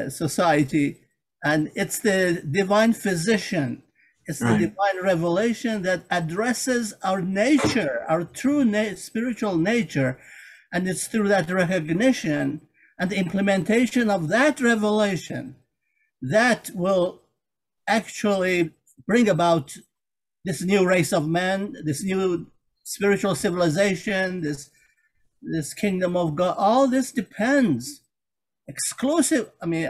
society, and it's the divine physician, it's the divine revelation that addresses our nature, our true spiritual nature. And it's through that recognition and the implementation of that revelation that will actually bring about this new race of man, this new spiritual civilization, this kingdom of God. All this depends exclusive. I mean,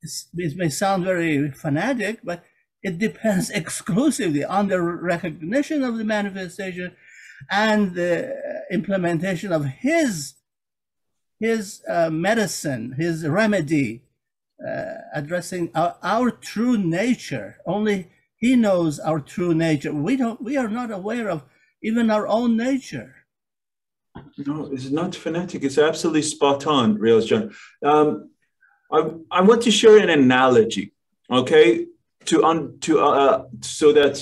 it may sound very fanatic, but it depends exclusively on the recognition of the manifestation and the implementation of his medicine, his remedy, addressing our true nature. Only he knows our true nature. We are not aware of even our own nature. No, it's not fanatic. It's absolutely spot on, Riaz John. I want to share an analogy, okay, so that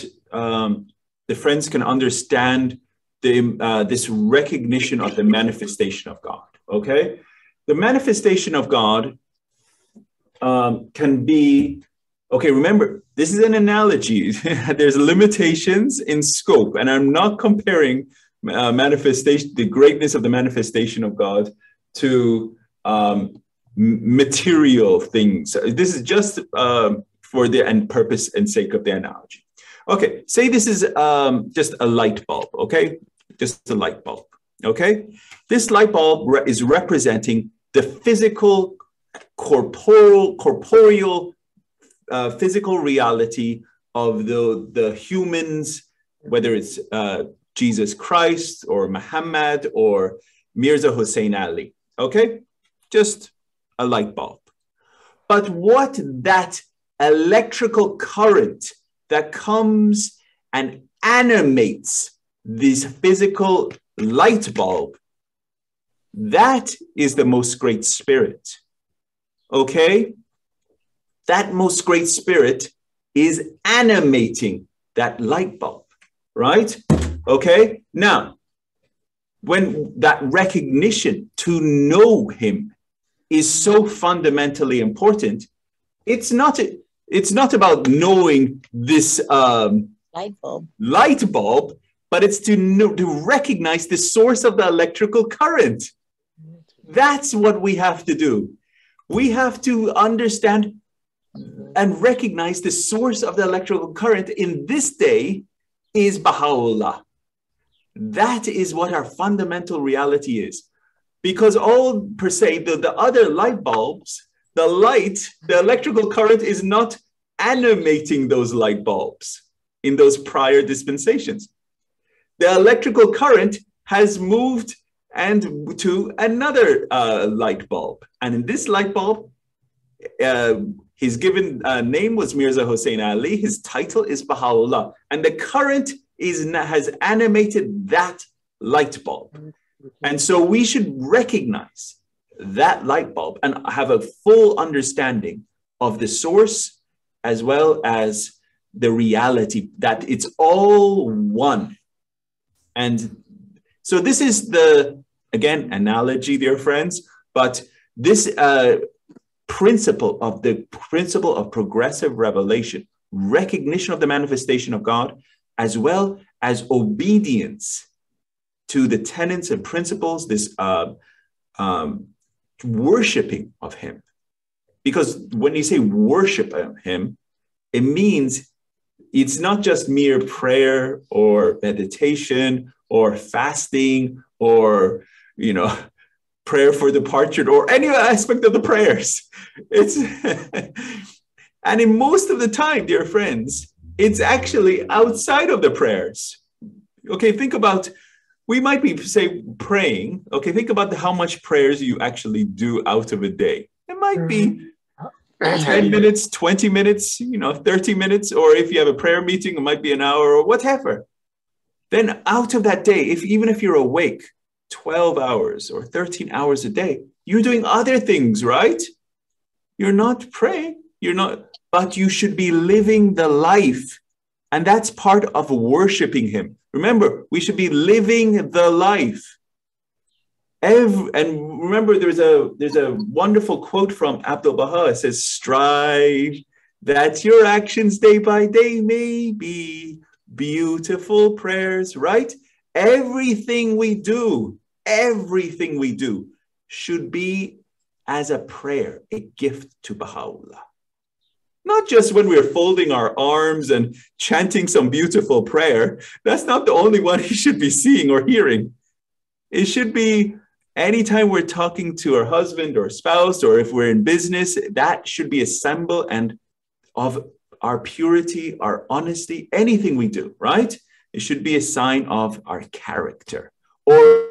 the friends can understand this recognition of the manifestation of God, okay? The manifestation of God can be, okay, remember, this is an analogy. There's limitations in scope, and I'm not comparing manifestation, the greatness of the manifestation of God to material things. This is just for the purpose and sake of the analogy. Okay, say this is just a light bulb, okay? Just a light bulb, okay? This light bulb is representing the physical, corporeal, physical reality of the humans, whether it's Jesus Christ or Muhammad or Mirza Hussein Ali, okay? Just a light bulb. But what that electrical current that comes and animates this physical light bulb, that is the most great spirit, okay? That most great spirit is animating that light bulb, right? Okay, now, when that recognition to know him is so fundamentally important, it's not about knowing this light bulb, but it's to recognize the source of the electrical current. That's what we have to do. We have to understand and recognize the source of the electrical current in this day is Baha'u'llah. That is what our fundamental reality is. Because all per se, the other light bulbs, the electrical current is not animating those light bulbs in those prior dispensations. The electrical current has moved and to another light bulb. And in this light bulb, his given name was Mirza Hussein Ali. His title is Baha'u'llah. And the current has animated that light bulb. And so we should recognize that light bulb and have a full understanding of the source as well as the reality that it's all one. And so this is the, again, analogy, dear friends, but this principle of progressive revelation, recognition of the manifestation of God, as well as obedience to the tenets and principles, this worshiping of him. Because when you say worship him, it means it's not just mere prayer or meditation or fasting or, you know, prayer for departure or any aspect of the prayers. It's and in most of the time, dear friends, it's actually outside of the prayers. Okay, think about, we might be, say, praying. Okay, think about how much prayers you actually do out of a day. It might be 10 minutes, 20 minutes, 30 minutes, or if you have a prayer meeting, it might be an hour or whatever. Then out of that day, even if you're awake 12 hours or 13 hours a day, you're doing other things, right? You're not praying, but you should be living the life. And that's part of worshiping him. Remember, we should be living the life. And remember, there's a wonderful quote from Abdul Baha. It says, strive that your actions day by day may be beautiful prayers, right? Everything we do should be as a prayer, a gift to Baha'u'llah. Not just when we're folding our arms and chanting some beautiful prayer. That's not the only one he should be seeing or hearing. It should be anytime we're talking to our husband or spouse, or if we're in business, that should be a symbol and of our purity, our honesty, anything we do, right? It should be a sign of our character. Or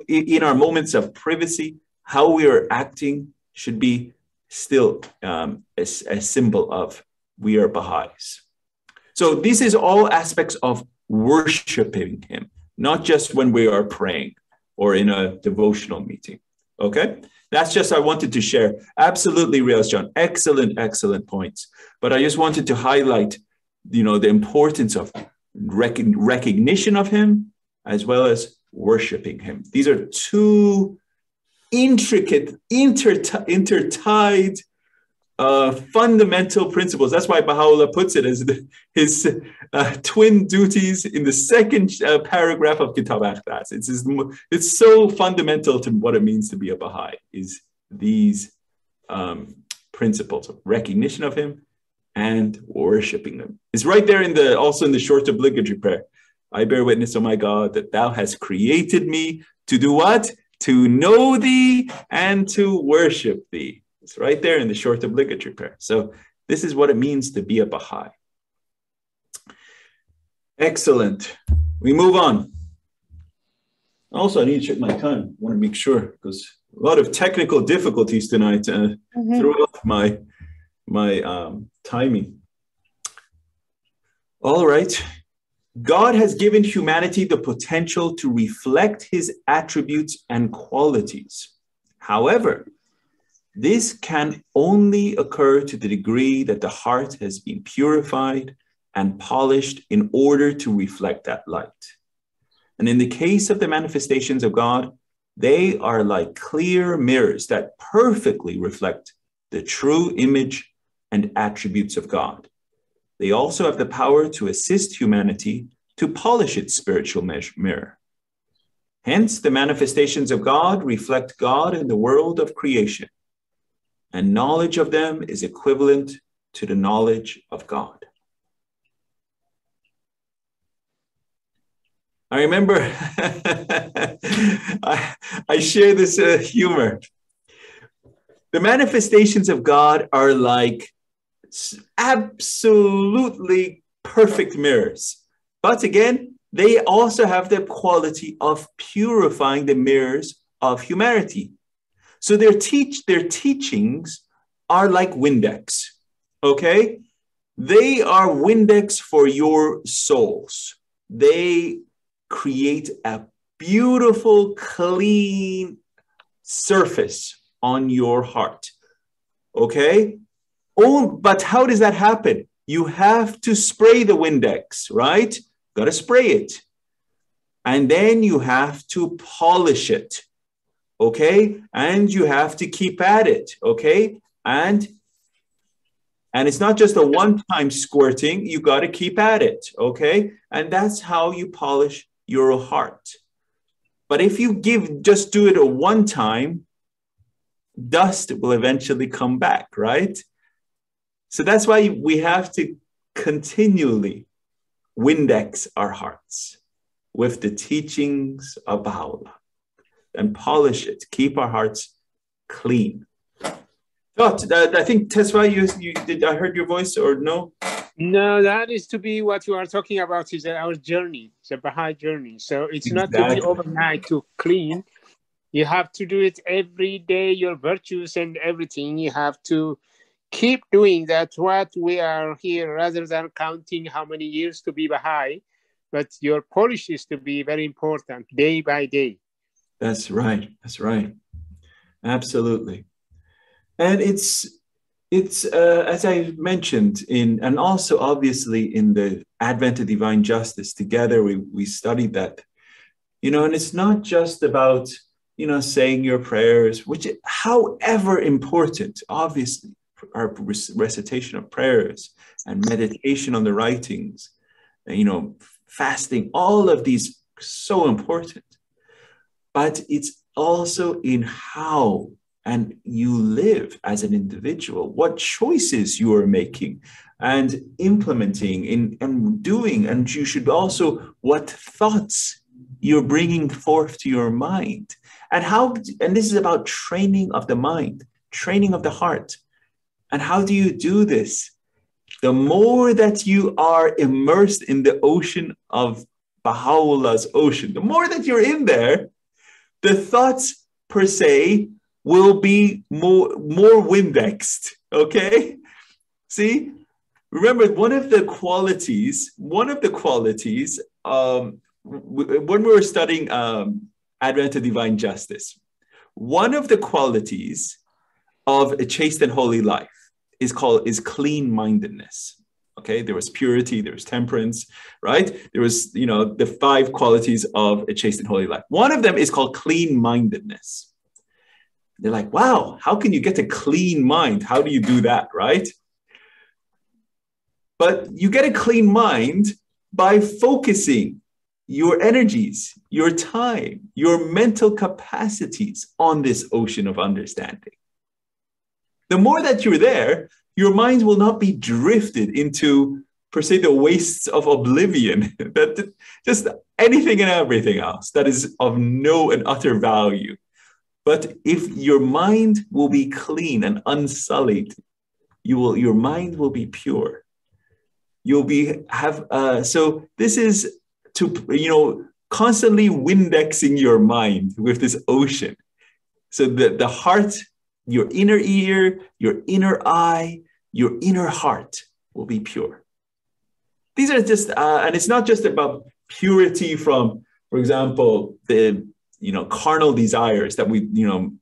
in our moments of privacy, how we are acting should be still a symbol of we are Baha'is. So this is all aspects of worshiping him, not just when we are praying or in a devotional meeting. Okay? That's just, I wanted to share. Absolutely, Riaz John. Excellent points. But I just wanted to highlight, the importance of recognition of him as well as worshiping him. These are two intricate, intertied, fundamental principles. That's why Baha'u'llah puts it as his twin duties in the second paragraph of Kitab Aqdas. It's so fundamental to what it means to be a Baha'i, is these principles of recognition of him and worshiping him. It's right there also in the short obligatory prayer. I bear witness, oh my God, that thou hast created me to do what? To know thee and to worship thee. It's right there in the short obligatory prayer. So this is what it means to be a Baha'i. Excellent. We move on. Also, I need to check my time. I want to make sure, because a lot of technical difficulties tonight throughout my timing. All right. God has given humanity the potential to reflect his attributes and qualities. However, this can only occur to the degree that the heart has been purified and polished in order to reflect that light. And in the case of the manifestations of God, they are like clear mirrors that perfectly reflect the true image and attributes of God. They also have the power to assist humanity to polish its spiritual mirror. Hence, the manifestations of God reflect God in the world of creation, and knowledge of them is equivalent to the knowledge of God. I remember I share this humor. The manifestations of God are like absolutely perfect mirrors. But again, they also have the quality of purifying the mirrors of humanity. So their teachings are like Windex, okay? They are Windex for your souls. They create a beautiful, clean surface on your heart, okay? Oh, but how does that happen? You have to spray the Windex, right? Got to spray it. And then you have to polish it, okay? And you have to keep at it, okay? And it's not just a one-time squirting, you got to keep at it, okay? And that's how you polish your heart. But if you just do it a one time, dust will eventually come back, right? So that's why we have to continually Windex our hearts with the teachings of Baha'u'llah and polish it, keep our hearts clean. I think, Tesfa, you did I heard your voice or no? No, that is to be what you are talking about is our journey, the Baha'i journey. So it's not to be overnight to clean. You have to do it every day, your virtues and everything. You have to keep doing that, what we are here, rather than counting how many years to be Baha'i. But your polish is to be very important, day by day. That's right. That's right. Absolutely. And it's as I mentioned and also obviously in the Advent of Divine Justice, together we studied that, and it's not just about, saying your prayers, which however important, obviously, our recitation of prayers and meditation on the writings, fasting, all of these so important. But it's also in how and you live as an individual, what choices you are making and implementing and doing. And you should also, what thoughts you're bringing forth to your mind. And this is about training of the mind, training of the heart. And how do you do this? The more that you are immersed in the ocean of Baha'u'llah's ocean, the more that you're in there, the thoughts per se will be more Windexed, okay? See, remember one of the qualities, when we were studying Advent of Divine Justice, one of the qualities of a chaste and holy life is clean-mindedness. Okay, there was purity, there was temperance, right? There was, the 5 qualities of a chaste and holy life. One of them is called clean-mindedness. They're like, wow, how can you get a clean mind? How do you do that, right? But you get a clean mind by focusing your energies, your time, your mental capacities on this ocean of understanding. The more that you're there, your mind will not be drifted into, per se, the wastes of oblivion, that just anything and everything else that is of no and utter value. But if your mind will be clean and unsullied, your mind will be pure. So this is to, constantly Windexing your mind with this ocean. So the heart, your inner ear, your inner eye, your inner heart will be pure. These are just, and it's not just about purity from, for example, the, carnal desires that we,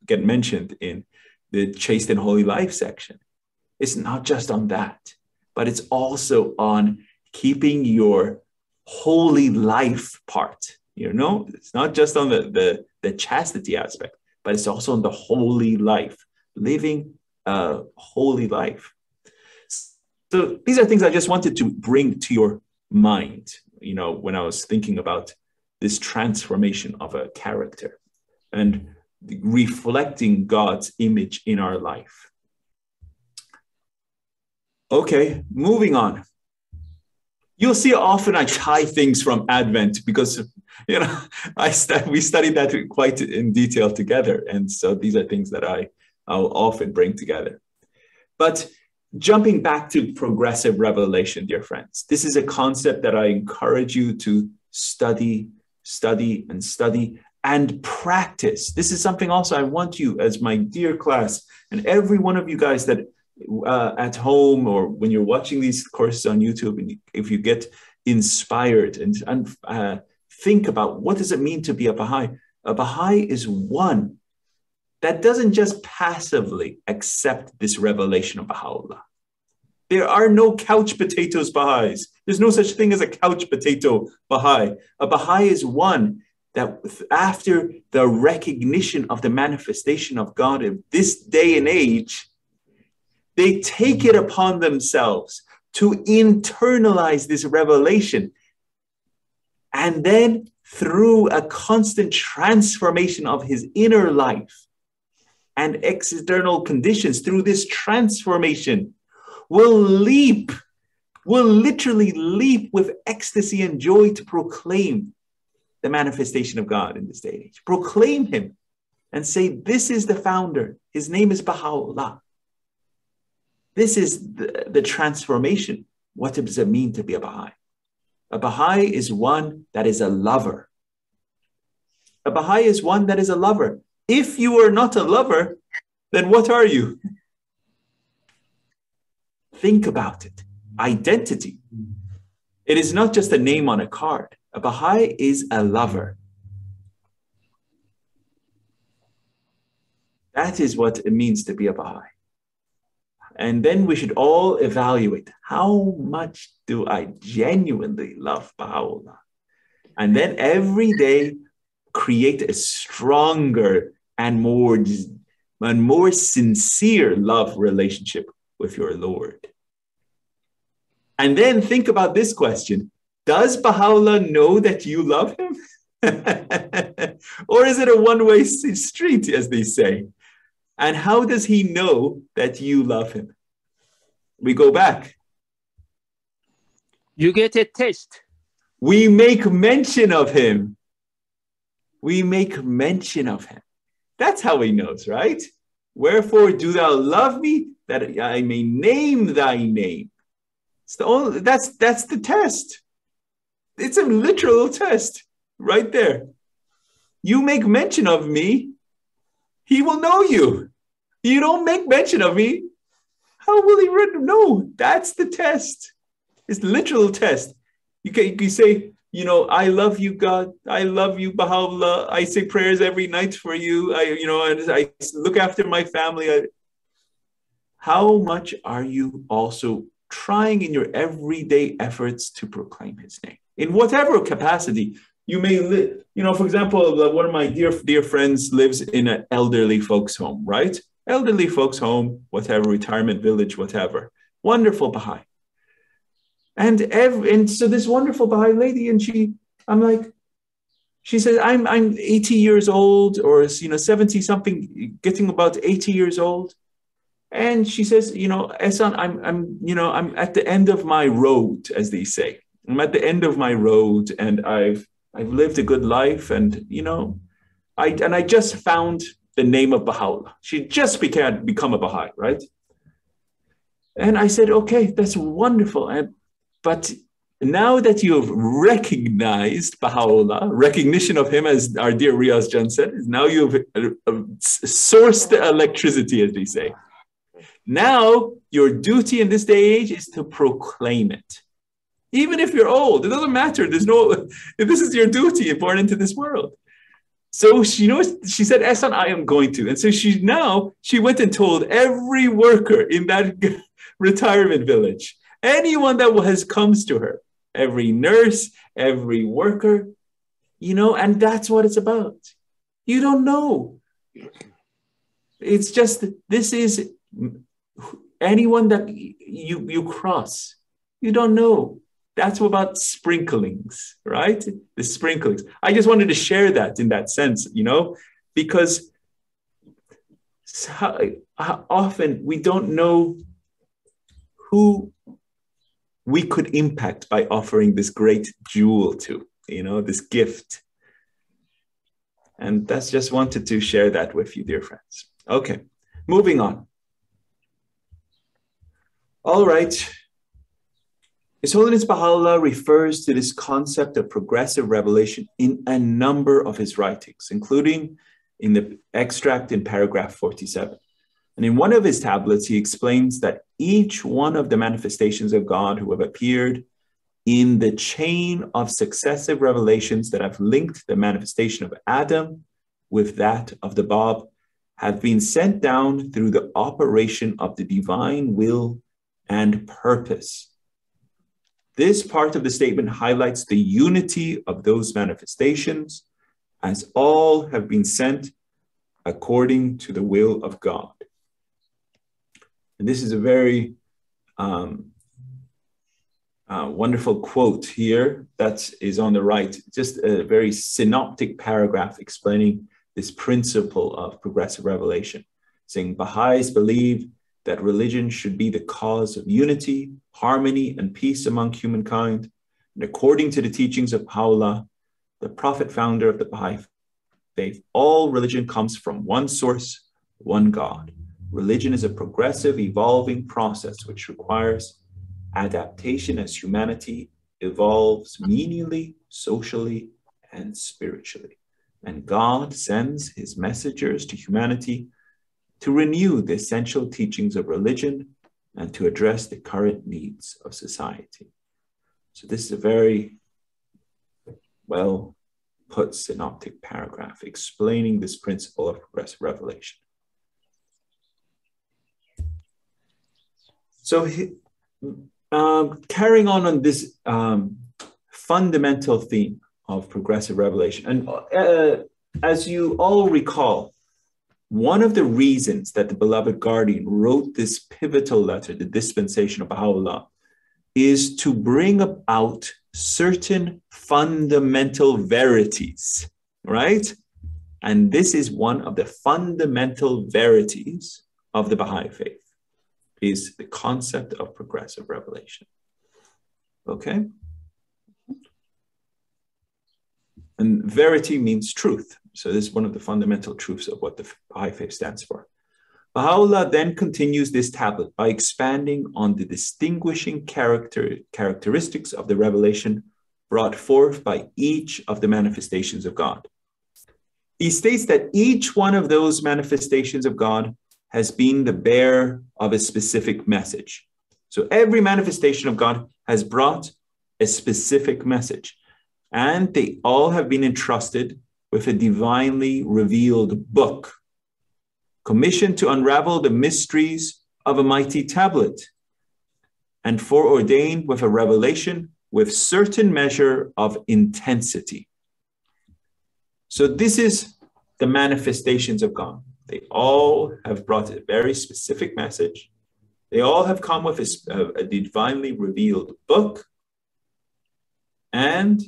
get mentioned in the chaste and holy life section. It's not just on that, but it's also on keeping your holy life part. It's not just on the chastity aspect, but it's also on the holy life, living a holy life. So these are things I just wanted to bring to your mind, when I was thinking about this transformation of a character and reflecting God's image in our life. Okay, moving on. You'll see often I tie things from Advent because, we studied that quite in detail together. And so these are things that I'll often bring together. But jumping back to progressive revelation, dear friends, this is a concept that I encourage you to study, study, and study, and practice. This is something also I want you, as my dear class, and every one of you guys that at home or when you're watching these courses on YouTube, and if you get inspired and think about what does it mean to be a Baha'i. A Baha'i is one that doesn't just passively accept this revelation of Baha'u'llah. There are no couch potatoes Baha'is. There's no such thing as a couch potato Baha'i. A Baha'i is one that after the recognition of the manifestation of God in this day and age, they take it upon themselves to internalize this revelation. And then through a constant transformation of his inner life and external conditions, through this transformation, will literally leap with ecstasy and joy to proclaim the manifestation of God in this day and age. Proclaim him and say, this is the founder. His name is Baha'u'llah. This is the transformation. What does it mean to be a Baha'i? A Baha'i is one that is a lover. A Baha'i is one that is a lover. If you are not a lover, then what are you? Think about it. Identity. It is not just a name on a card. A Baha'i is a lover. That is what it means to be a Baha'i. And then we should all evaluate, how much do I genuinely love Baha'u'llah? And then every day create a stronger and more sincere love relationship with your Lord. And then think about this question. Does Baha'u'llah know that you love him? Or is it a one-way street, as they say? And how does he know that you love him? We go back. You get a test. We make mention of him. We make mention of him. That's how he knows, right? Wherefore do thou love me, that I may name thy name. That's the test. It's a literal test right there. You make mention of me, he will know you. You don't make mention of me, how will he know? That's the test. It's a literal test. You can say, I love you, God. I love you, Baha'u'llah. I say prayers every night for you. I look after my family. How much are you also trying in your everyday efforts to proclaim his name? In whatever capacity you may live. For example, one of my dear friends lives in an elderly folks home, right? Elderly folks home, whatever, retirement village, whatever. Wonderful Baha'i. And so this wonderful Baha'i lady, and she says, I'm 80 years old, or 70 something, getting about 80 years old. And she says, Ehsan, I'm at the end of my road, as they say. I'm at the end of my road, and I've lived a good life, and I just found the name of Baha'u'llah. She just become a Baha'i, right? And I said, okay, that's wonderful. But now that you've recognized Baha'u'llah, recognition of him, as our dear Riaz Jan said, is now you've sourced the electricity, as they say. Now your duty in this day and age is to proclaim it. Even if you're old, it doesn't matter. This is your duty born into this world. So she said, Ehsan, I am going to. And so she went and told every worker in that retirement village, anyone that comes to her, every nurse, every worker, and that's what it's about. You don't know. It's just, this is anyone that you cross, you don't know. That's about sprinklings, right? The sprinklings. I just wanted to share that in that sense, because how often we don't know who we could impact by offering this great jewel to, this gift. And that's just wanted to share that with you, dear friends. Okay, moving on. All right. His Holiness Baha'u'llah refers to this concept of progressive revelation in a number of his writings, including in the extract in paragraph 47. And in one of his tablets, he explains that each one of the manifestations of God who have appeared in the chain of successive revelations that have linked the manifestation of Adam with that of the Bab have been sent down through the operation of the divine will and purpose. This part of the statement highlights the unity of those manifestations, as all have been sent according to the will of God. And this is a very wonderful quote here that is on the right, just a very synoptic paragraph explaining this principle of progressive revelation, saying Baha'is believe that religion should be the cause of unity, harmony, and peace among humankind. And according to the teachings of Baha'u'llah, the prophet founder of the Baha'i faith, all religion comes from one source, one God. Religion is a progressive, evolving process which requires adaptation as humanity evolves meaningly, socially, and spiritually. And God sends his messengers to humanity to renew the essential teachings of religion and to address the current needs of society. So this is a very well put synoptic paragraph explaining this principle of progressive revelation. So carrying on this fundamental theme of progressive revelation, and as you all recall, one of the reasons that the beloved guardian wrote this pivotal letter, the Dispensation of Baha'u'llah, is to bring about certain fundamental verities, right? And this is one of the fundamental verities of the Baha'i faith, is the concept of progressive revelation. Okay? And verity means truth. So this is one of the fundamental truths of what the Baha'i faith stands for. Baha'u'llah then continues this tablet by expanding on the distinguishing characteristics of the revelation brought forth by each of the manifestations of God. He states that each one of those manifestations of God has been the bearer of a specific message. So every manifestation of God has brought a specific message, and they all have been entrusted with a divinely revealed book, commissioned to unravel the mysteries of a mighty tablet, and foreordained with a revelation with certain measure of intensity. So this is the manifestations of God. They all have brought a very specific message. They all have come with a divinely revealed book, and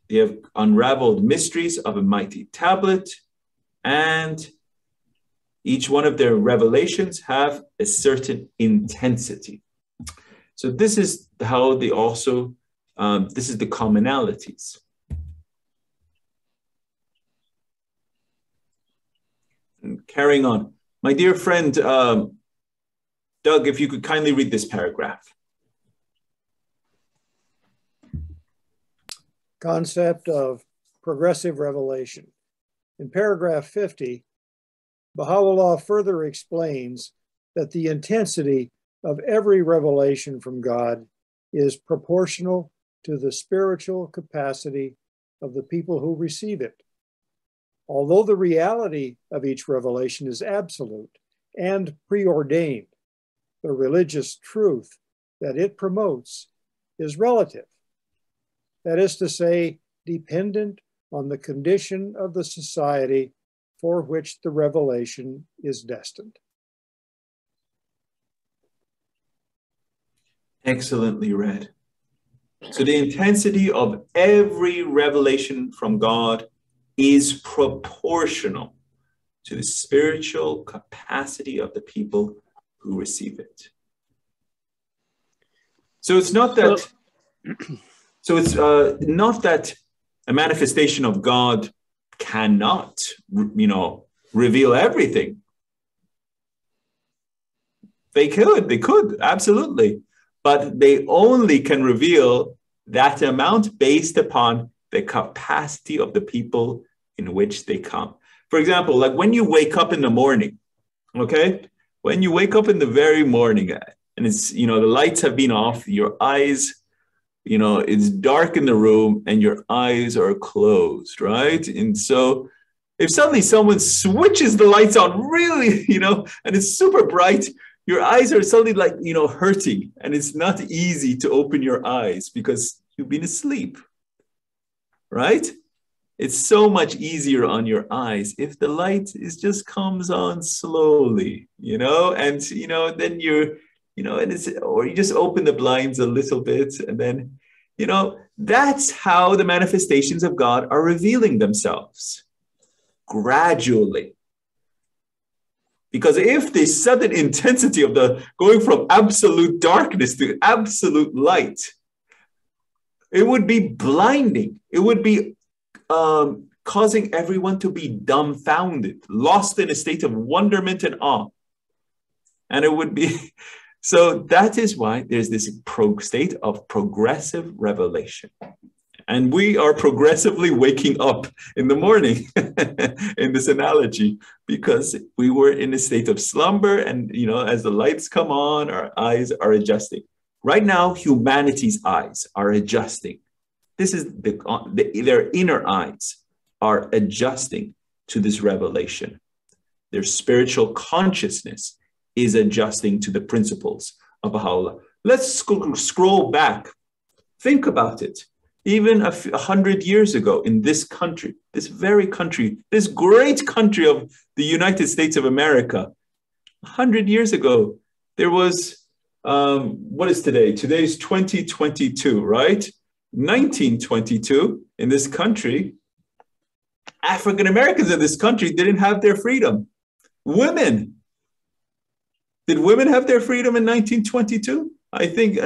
they have unraveled mysteries of a mighty tablet, and each one of their revelations have a certain intensity. So this is how they also, this is the commonalities. And carrying on. My dear friend, Doug, if you could kindly read this paragraph. Concept of progressive revelation. In paragraph 50, Baha'u'llah further explains that the intensity of every revelation from God is proportional to the spiritual capacity of the people who receive it. Although the reality of each revelation is absolute and preordained, the religious truth that it promotes is relative. That is to say, dependent on the condition of the society for which the revelation is destined. Excellently read. So the intensity of every revelation from God is proportional to the spiritual capacity of the people who receive it. So it's not that, not that a manifestation of God cannot, reveal everything. They could, absolutely. but they only can reveal that amount based upon the capacity of the people in which they come. For example, like when you wake up in the morning, okay? When you wake up in the very morning and it's, the lights have been off, your eyes, it's dark in the room and your eyes are closed, right? And so if suddenly someone switches the lights on really, and it's super bright, your eyes are suddenly like, hurting, and it's not easy to open your eyes because you've been asleep, right? It's so much easier on your eyes if the light just comes on slowly, and, then you're, or you just open the blinds a little bit, and then, that's how the manifestations of God are revealing themselves gradually. Because if the sudden intensity of going from absolute darkness to absolute light, it would be blinding. It would be causing everyone to be dumbfounded, lost in a state of wonderment and awe. And it would be, so that is why there's this state of progressive revelation. And we are progressively waking up in the morning in this analogy, because we were in a state of slumber, and as the lights come on, our eyes are adjusting. Right now, humanity's eyes are adjusting. This is their inner eyes are adjusting to this revelation. Their spiritual consciousness is adjusting to the principles of Baha'u'llah. Let's scroll back. Think about it. Even 100 years ago in this country, this very country, this great country of the United States of America, 100 years ago, there was, what is today? Today's 2022, right? 1922, in this country, African Americans in this country didn't have their freedom. Women. Did women have their freedom in 1922? I think,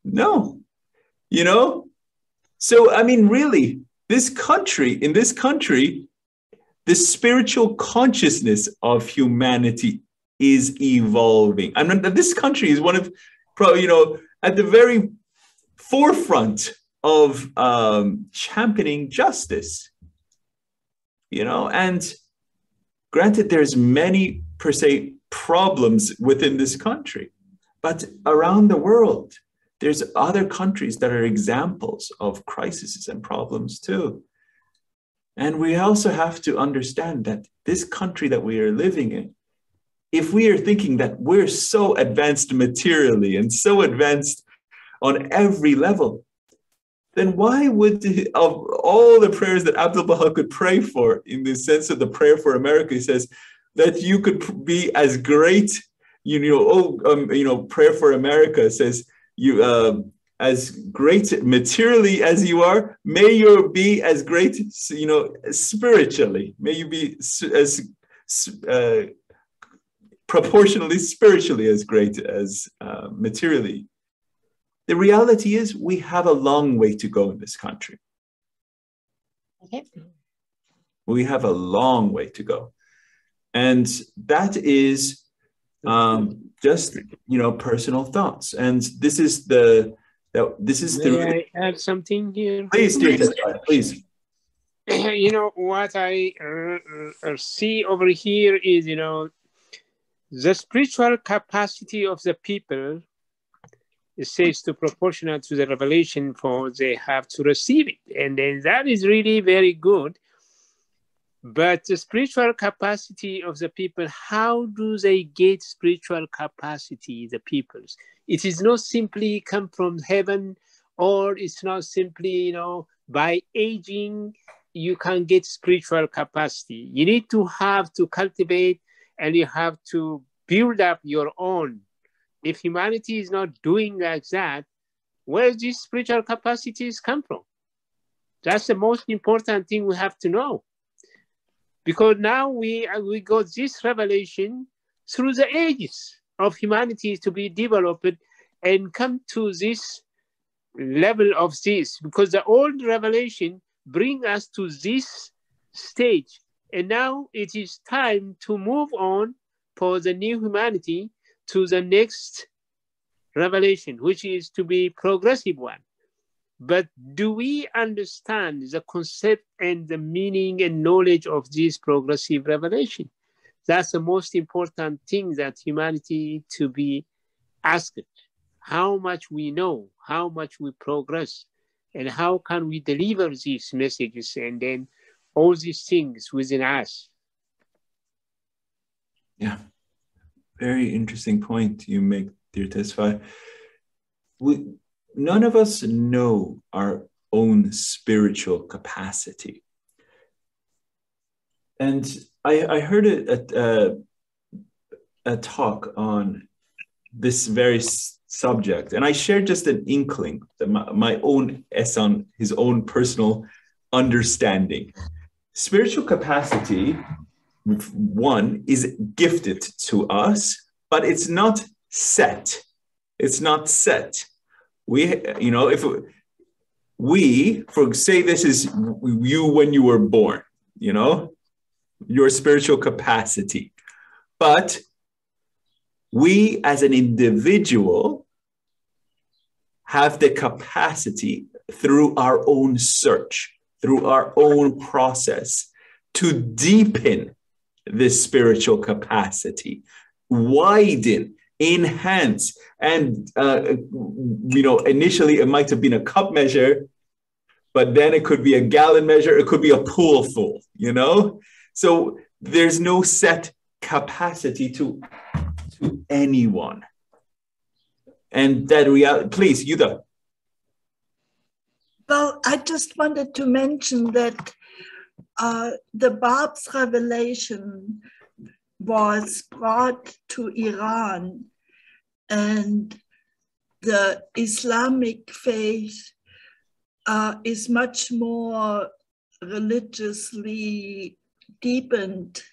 no. So, I mean, really, in this country, the spiritual consciousness of humanity is evolving. I mean, this country is one of, at the very forefront of championing justice, and granted, there's many, per se, problems within this country, but around the world, there's other countries that are examples of crises and problems too. And we also have to understand that this country that we are living in, if we are thinking that we're so advanced materially and so advanced on every level, then why would, of all the prayers that Abdul Baha could pray for, in the sense of the prayer for America, he says that you could be as great, prayer for America says, you as great materially as you are, may you be as great, spiritually. May you be as proportionally spiritually as great as materially. The reality is we have a long way to go in this country. Okay. We have a long way to go. And that is just, personal thoughts. And this is the May I add something here? Please, dear, please. What I see over here is, the spiritual capacity of the people, it says, to proportional to the revelation, for they have to receive it. And then that is really very good. But the spiritual capacity of the people, how do they get spiritual capacity, the peoples? It is not simply come from heaven, or it's not simply, by aging, you can get spiritual capacity. You need to have to cultivate, and you have to build up your own. If humanity is not doing like that, where these spiritual capacities come from? That's the most important thing we have to know. Because now we got this revelation through the ages of humanity to be developed and come to this level of this. Because the old revelation bring us to this stage. And now it is time to move on for the new humanity to the next revelation, which is to be progressive one. But do we understand the concept and the meaning and knowledge of this progressive revelation? That's the most important thing that humanity to be asked. How much we know, how much we progress, and how can we deliver these messages and then all these things within us. Yeah, very interesting point you make, dear Tesfaye. None of us know our own spiritual capacity. And I heard a talk on this very subject, and I shared just an inkling, that my own on his own personal understanding. Spiritual capacity, one, is gifted to us, but it's not set. It's not set. If we, for say this is you when you were born, your spiritual capacity. But we as an individual have the capacity through our own search, through our own process, to deepen this spiritual capacity, widen, enhance. And, initially it might have been a cup measure, but then it could be a gallon measure. It could be a pool full, So there's no set capacity to anyone. And that reality, please, Yuda. Well, I just wanted to mention that the Bab's revelation was brought to Iran, and the Islamic faith is much more religiously deepened,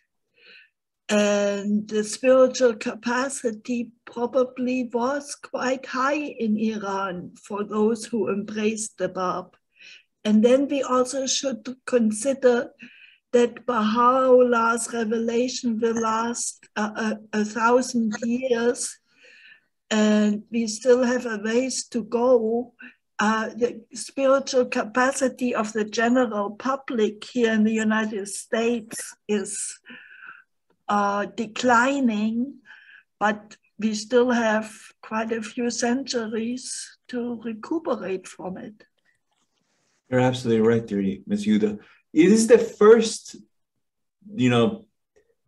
and the spiritual capacity probably was quite high in Iran for those who embraced the Bab. And then we also should consider that Baha'u'llah's revelation will last 1,000 years, and we still have a ways to go. The spiritual capacity of the general public here in the United States is declining, but we still have quite a few centuries to recuperate from it. You're absolutely right, dear Ms. Yuda. It is the first,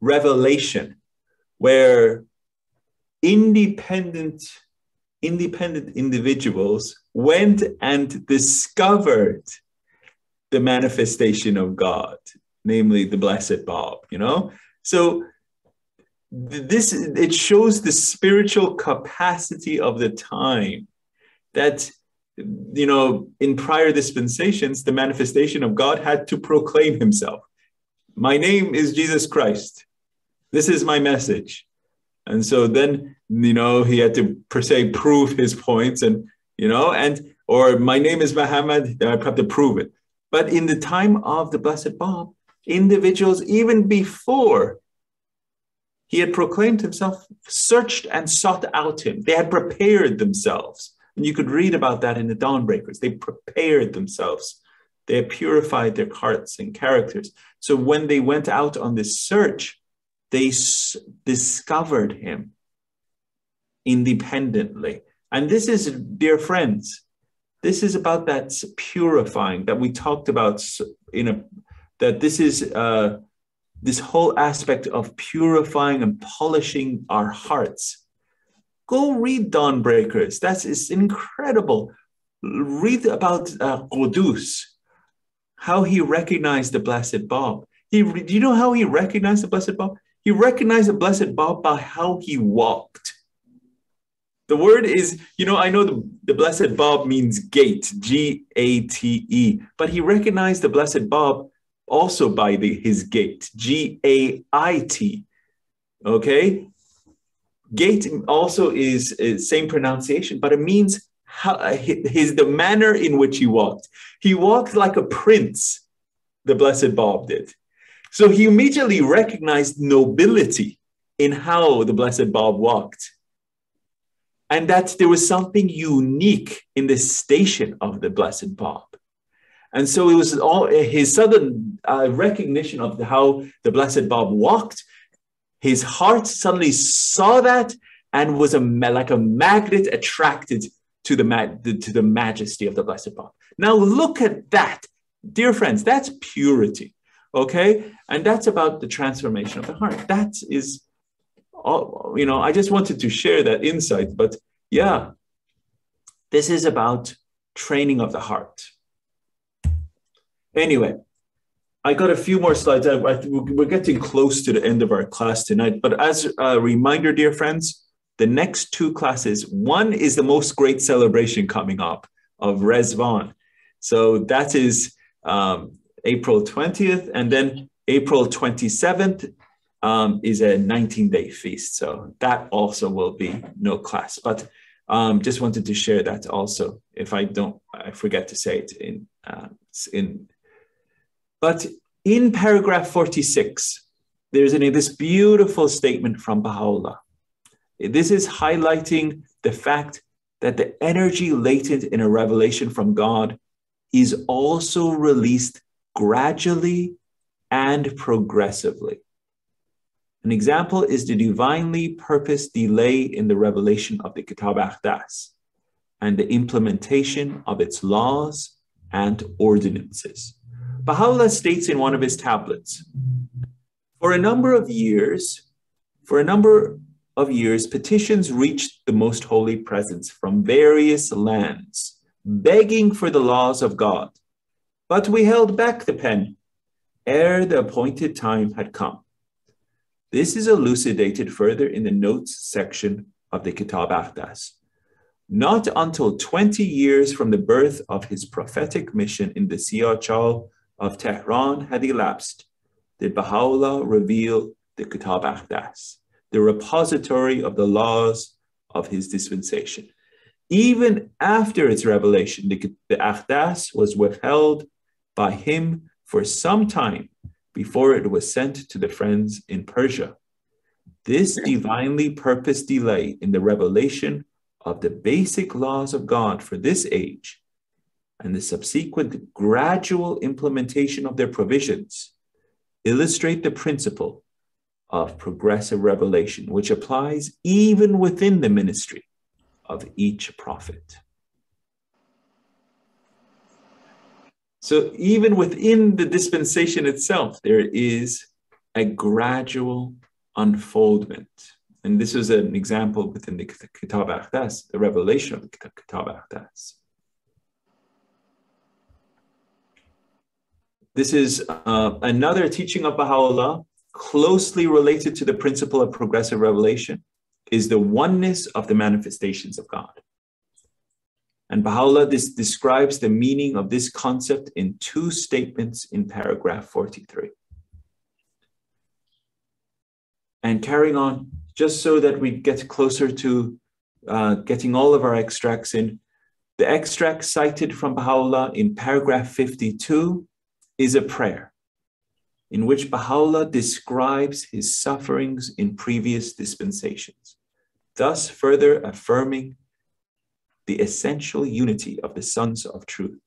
revelation where independent individuals went and discovered the manifestation of God, namely the Blessed Bab, So it shows the spiritual capacity of the time that, in prior dispensations, the manifestation of God had to proclaim himself. My name is Jesus Christ. This is my message. And so then, he had to, per se, prove his points or my name is Muhammad, I have to prove it. But in the time of the Blessed Bab, individuals, even before he had proclaimed himself, searched and sought out him. They had prepared themselves. And you could read about that in the Dawnbreakers. They prepared themselves. They had purified their hearts and characters. So when they went out on this search, they discovered him independently. And this is, dear friends, this is about that purifying that we talked about that this is this whole aspect of purifying and polishing our hearts. Go read Dawnbreakers. It's incredible. Read about Qudus, how he recognized the Blessed Bab. Do you know how he recognized the Blessed Bab? He recognized the Blessed Bab by how he walked. The word is, I know the Blessed Bab means gate, G-A-T-E, but he recognized the Blessed Bab also by his gate, G-A-I-T, okay? Gate also is same pronunciation, but it means the manner in which he walked. He walked like a prince, the Blessed Bab did. So he immediately recognized nobility in how the Blessed Bab walked. and that there was something unique in the station of the Blessed Bab. And so it was all his sudden recognition of how the Blessed Bab walked. His heart suddenly saw that and was like a magnet attracted to the majesty of the Blessed Bab. Now look at that, dear friends. That's purity, okay? And that's about the transformation of the heart. That is, I just wanted to share that insight. But yeah, this is about training of the heart. Anyway, I got a few more slides. We're getting close to the end of our class tonight. But as a reminder, dear friends, the next two classes, one is the most great celebration coming up of Rezvan. So that is April 20th. And then April 27th is a 19-day feast. So that also will be no class. But just wanted to share that also. If I forget to say it But in paragraph 46, there's this beautiful statement from Baha'u'llah. This is highlighting the fact that the energy latent in a revelation from God is also released gradually and progressively. An example is the divinely purposed delay in the revelation of the Kitab Aqdas and the implementation of its laws and ordinances. Baha'u'llah states in one of his tablets, for a number of years, petitions reached the Most Holy Presence from various lands, begging for the laws of God. But we held back the pen ere the appointed time had come. This is elucidated further in the notes section of the Kitab Aqdas. Not until 20 years from the birth of his prophetic mission in the Siyah of Tehran had elapsed, did Baha'u'llah reveal the Kitab Aqdas, the repository of the laws of his dispensation. Even after its revelation, the Aqdas was withheld by him for some time before it was sent to the friends in Persia. This divinely purposed delay in the revelation of the basic laws of God for this age and the subsequent gradual implementation of their provisions illustrate the principle of progressive revelation, which applies even within the ministry of each prophet. So even within the dispensation itself, there is a gradual unfoldment. And this is an example within the Kitab Aqdas, the revelation of the Kitab Aqdas. This is another teaching of Baha'u'llah, closely related to the principle of progressive revelation, is the oneness of the manifestations of God. And Baha'u'llah describes the meaning of this concept in two statements in paragraph 43. And carrying on, just so that we get closer to getting all of our extracts in, the extract cited from Baha'u'llah in paragraph 52 is a prayer in which Baha'u'llah describes his sufferings in previous dispensations, thus further affirming the essential unity of the sons of truth.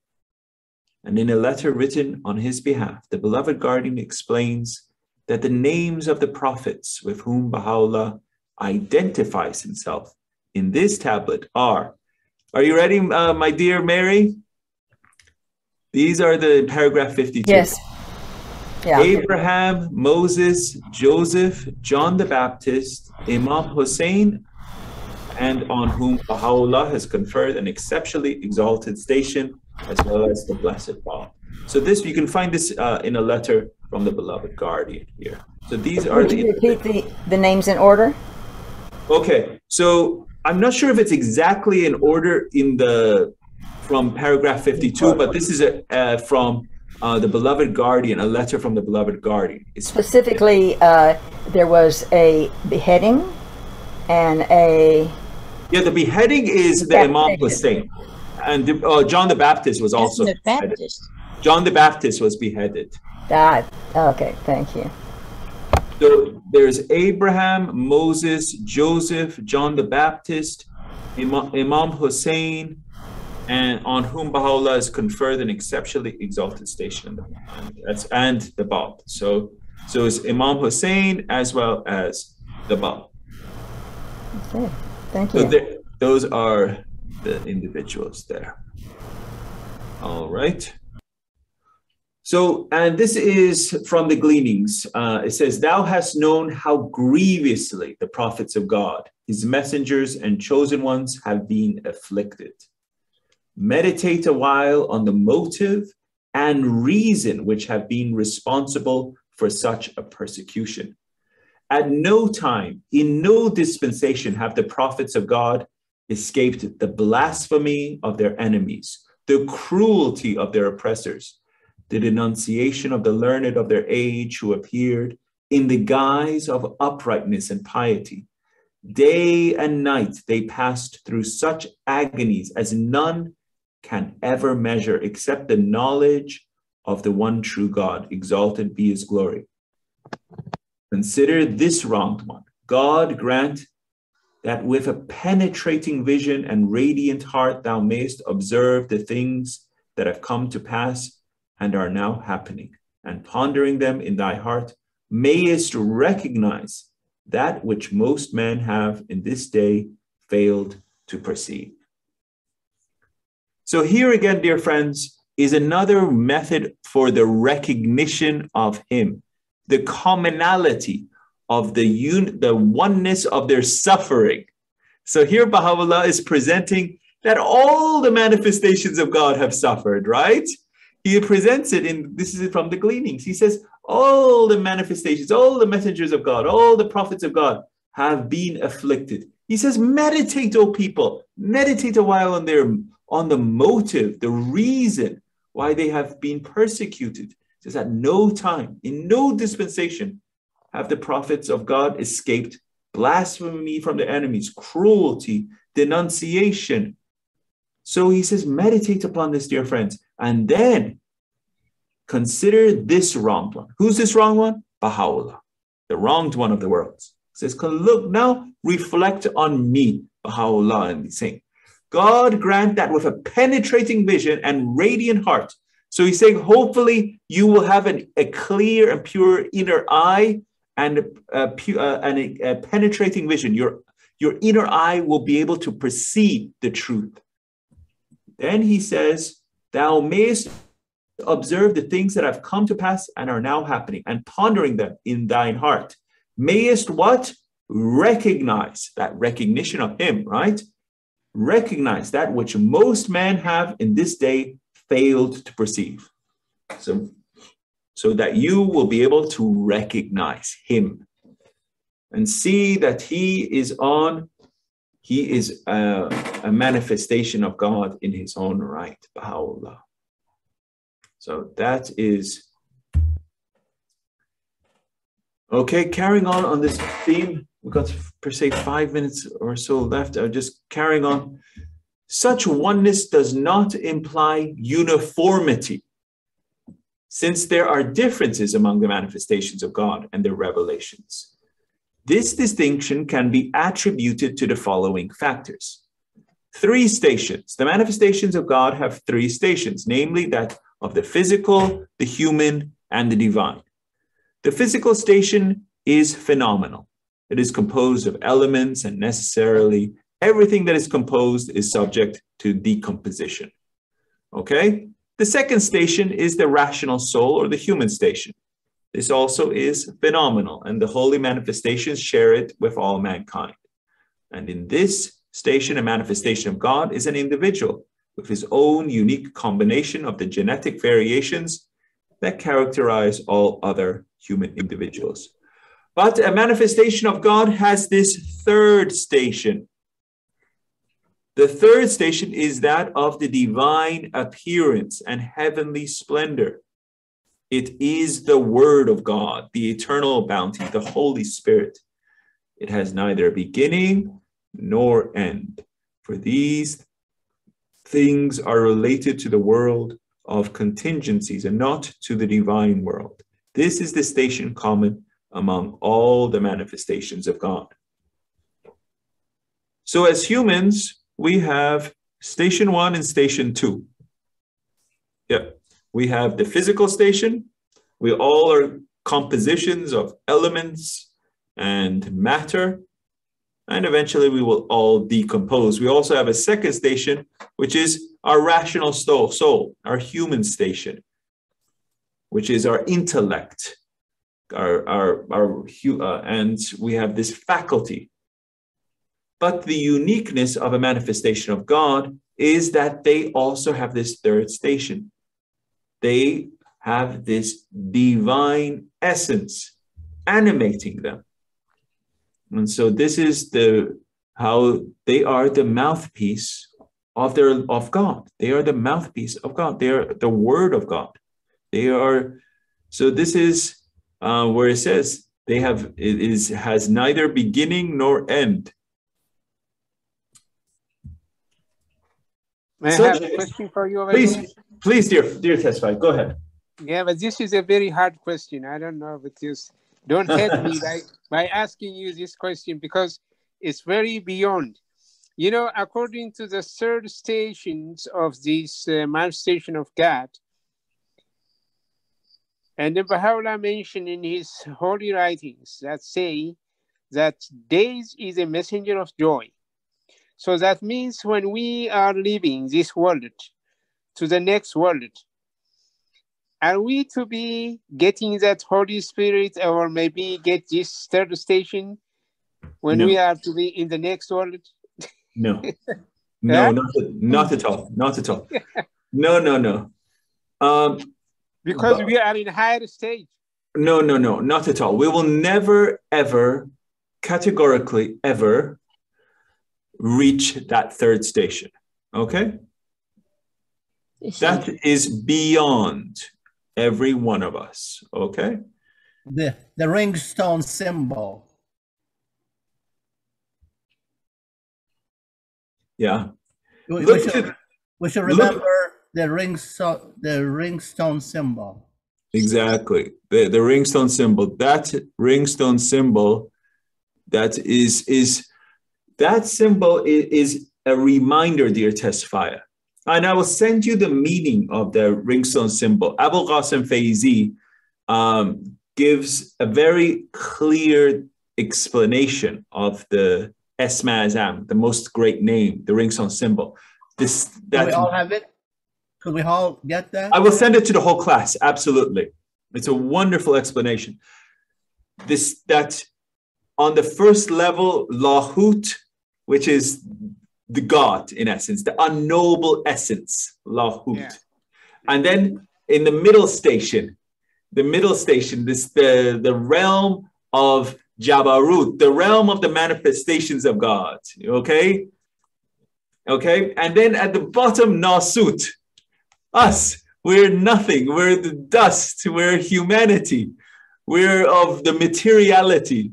And in a letter written on his behalf, the beloved guardian explains that the names of the prophets with whom Baha'u'llah identifies himself in this tablet are you ready, my dear Mary? These are the paragraph 52. Yes. Yeah. Abraham, Moses, Joseph, John the Baptist, Imam Hussein, and on whom Baha'u'llah has conferred an exceptionally exalted station, as well as the Blessed Bab. So this, you can find this in a letter from the beloved guardian here. So these are Would you repeat the names in order? Okay, so I'm not sure if it's exactly in order from paragraph 52, but this is from the beloved guardian, a letter from the beloved guardian. Specifically, there was a beheading and a... Yeah, the beheading is the Imam Hussein. And John the Baptist was also beheaded. John the Baptist was beheaded. Okay, thank you. So there's Abraham, Moses, Joseph, John the Baptist, Imam Hussein, and on whom Baha'u'llah has conferred an exceptionally exalted station, and the Bab. So it's Imam Hussein as well as the Bab. Okay, thank you. So those are the individuals there. All right. So, and this is from the gleanings. It says, "Thou hast known how grievously the prophets of God, his messengers and chosen ones, have been afflicted. Meditate a while on the motive and reason which have been responsible for such a persecution. At no time, in no dispensation, have the prophets of God escaped the blasphemy of their enemies, the cruelty of their oppressors, the denunciation of the learned of their age who appeared in the guise of uprightness and piety. Day and night they passed through such agonies as none can ever measure except the knowledge of the one true God, exalted be his glory. Consider this wronged one. God grant that with a penetrating vision and radiant heart thou mayest observe the things that have come to pass and are now happening, and pondering them in thy heart, mayest recognize that which most men have in this day failed to perceive." So here again, dear friends, is another method for the recognition of him, the commonality of the oneness of their suffering. So here Baha'u'llah is presenting that all the manifestations of God have suffered, right? He presents it in, this is from the gleanings. He says, all the manifestations, all the messengers of God, all the prophets of God have been afflicted. He says, meditate, O people, meditate a while on the motive, the reason why they have been persecuted. He says, at no time, in no dispensation, have the prophets of God escaped blasphemy from their enemies, cruelty, denunciation. So he says, meditate upon this, dear friends, and then consider this wronged one. Who's this wronged one? Baha'u'llah, the wronged one of the world. He says, look now, reflect on me, Baha'u'llah, and he's saying, God grant that with a penetrating vision and radiant heart. So he's saying, hopefully you will have a clear and pure inner eye and a penetrating vision. Your inner eye will be able to perceive the truth. Then he says, thou mayest observe the things that have come to pass and are now happening, and pondering them in thine heart. Mayest what? Recognize, that recognition of him, right? Recognize that which most men have in this day failed to perceive. So that you will be able to recognize him and see that he is a manifestation of God in his own right, Baha'u'llah. So that is, okay, carrying on this theme. We've got per se 5 minutes or so left. Just carrying on. Such oneness does not imply uniformity, since there are differences among the manifestations of God and their revelations. This distinction can be attributed to the following factors. 3 stations. The manifestations of God have 3 stations, namely that of the physical, the human, and the divine. The physical station is phenomenal. It is composed of elements, and necessarily everything that is composed is subject to decomposition. Okay? The second station is the rational soul, or the human station. This also is phenomenal, and the holy manifestations share it with all mankind. And in this station, a manifestation of God is an individual with his own unique combination of the genetic variations that characterize all other human individuals. But a manifestation of God has this third station. The third station is that of the divine appearance and heavenly splendor. It is the Word of God, the eternal bounty, the Holy Spirit. It has neither beginning nor end, for these things are related to the world of contingencies and not to the divine world. This is the station common among all the manifestations of God. So as humans, we have station 1 and station 2. Yeah, we have the physical station. We all are compositions of elements and matter, and eventually we will all decompose. We also have a second station, which is our rational soul, our human station, which is our intellect, and we have this faculty. But the uniqueness of a manifestation of God is that they also have this third station. They have this divine essence animating them. And so this is how they are the mouthpiece of God. They are the mouthpiece of God. They are the word of God. So this is where it says has neither beginning nor end. May I have a question for you? Please, dear testify. Go ahead. Yeah, but this is a very hard question. I don't know, but just don't hate me by asking you this question, because it's very beyond. You know, according to the third stations of this manifestation of God, and then Baha'u'lláh mentioned in his holy writings that say that days is a messenger of joy. So that means when we are leaving this world to the next world, are we to be getting that Holy Spirit, or maybe get this third station when we are to be in the next world? No, Yeah? not at all. Not at all. No. Because we are in higher stage. No, not at all. We will never, ever, categorically, ever reach that third station. Okay? That is beyond every one of us. Okay? The ringstone symbol. Yeah. We should remember the ringstone symbol. Exactly. The ringstone symbol. That ringstone symbol, that symbol is a reminder, dear testifier. And I will send you the meaning of the ringstone symbol. Abu Qasim Faizi gives a very clear explanation of the Esma Azam, the most great name, the ringstone symbol. Can we all have it? Could we all get that? I will send it to the whole class. Absolutely. It's a wonderful explanation. That on the first level, Lahut, which is the God in essence, the unknowable essence, Lahut. Yeah. And then in the middle station, the realm of Jabarut, the realm of the manifestations of God. Okay? And then at the bottom, Nasut, us. We're nothing. We're the dust. We're humanity. We're of the materiality.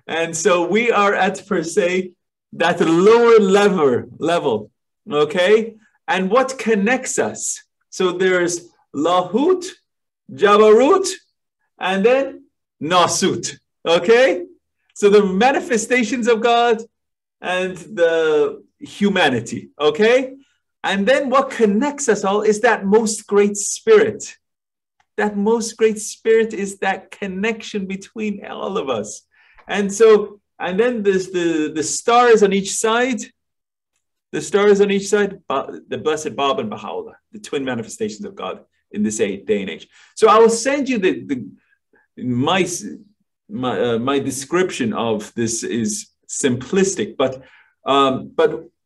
And so we are at, per se, that lower level. Okay? And what connects us? So there's Lahut, Jabarut, and then Nasut. Okay? So the manifestations of God and the humanity. Okay? And then what connects us all is that most great spirit. That most great spirit is that connection between all of us. And then there's the stars on each side. The stars on each side, the blessed Bab and Baha'u'lláh, the twin manifestations of God in this day and age. So I will send you my description of this is simplistic, but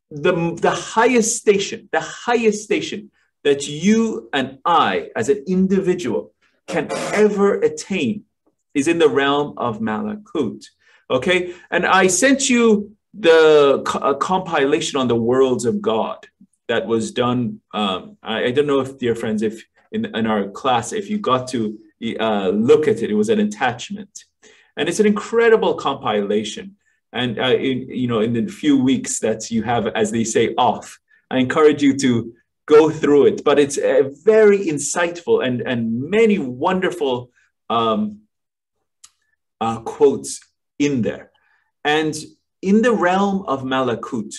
the highest station that you and I as an individual can ever attain is in the realm of Malakut. Okay, and I sent you a compilation on the worlds of God that was done. I don't know if, dear friends, if in our class, if you got to look at it, it was an attachment, and it's an incredible compilation. And in the few weeks that you have, as they say, off, I encourage you to go through it. But it's very insightful and many wonderful quotes in there. And in the realm of Malakut,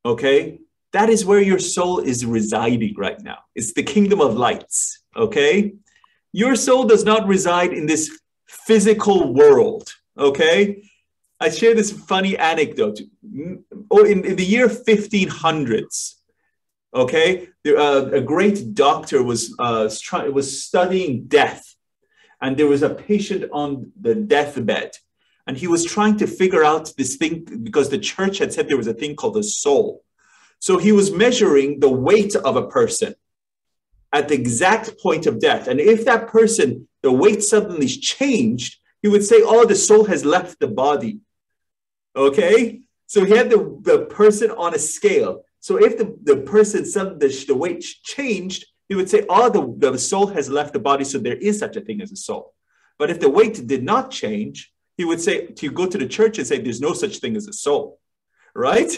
okay, that is where your soul is residing right now. It's the kingdom of lights, okay? Your soul does not reside in this physical world, okay? I share this funny anecdote. In the year 1500s, okay, a great doctor was studying death, and there was a patient on the deathbed, and he was trying to figure out this thing because the church had said there was a thing called the soul. So he was measuring the weight of a person at the exact point of death. And if that person, the weight suddenly changed, he would say, oh, the soul has left the body. Okay? So he had the person on a scale. So if the person, the weight changed, he would say, oh, the soul has left the body, so there is such a thing as a soul. But if the weight did not change, he would say, to go to the church and say, there's no such thing as a soul, right?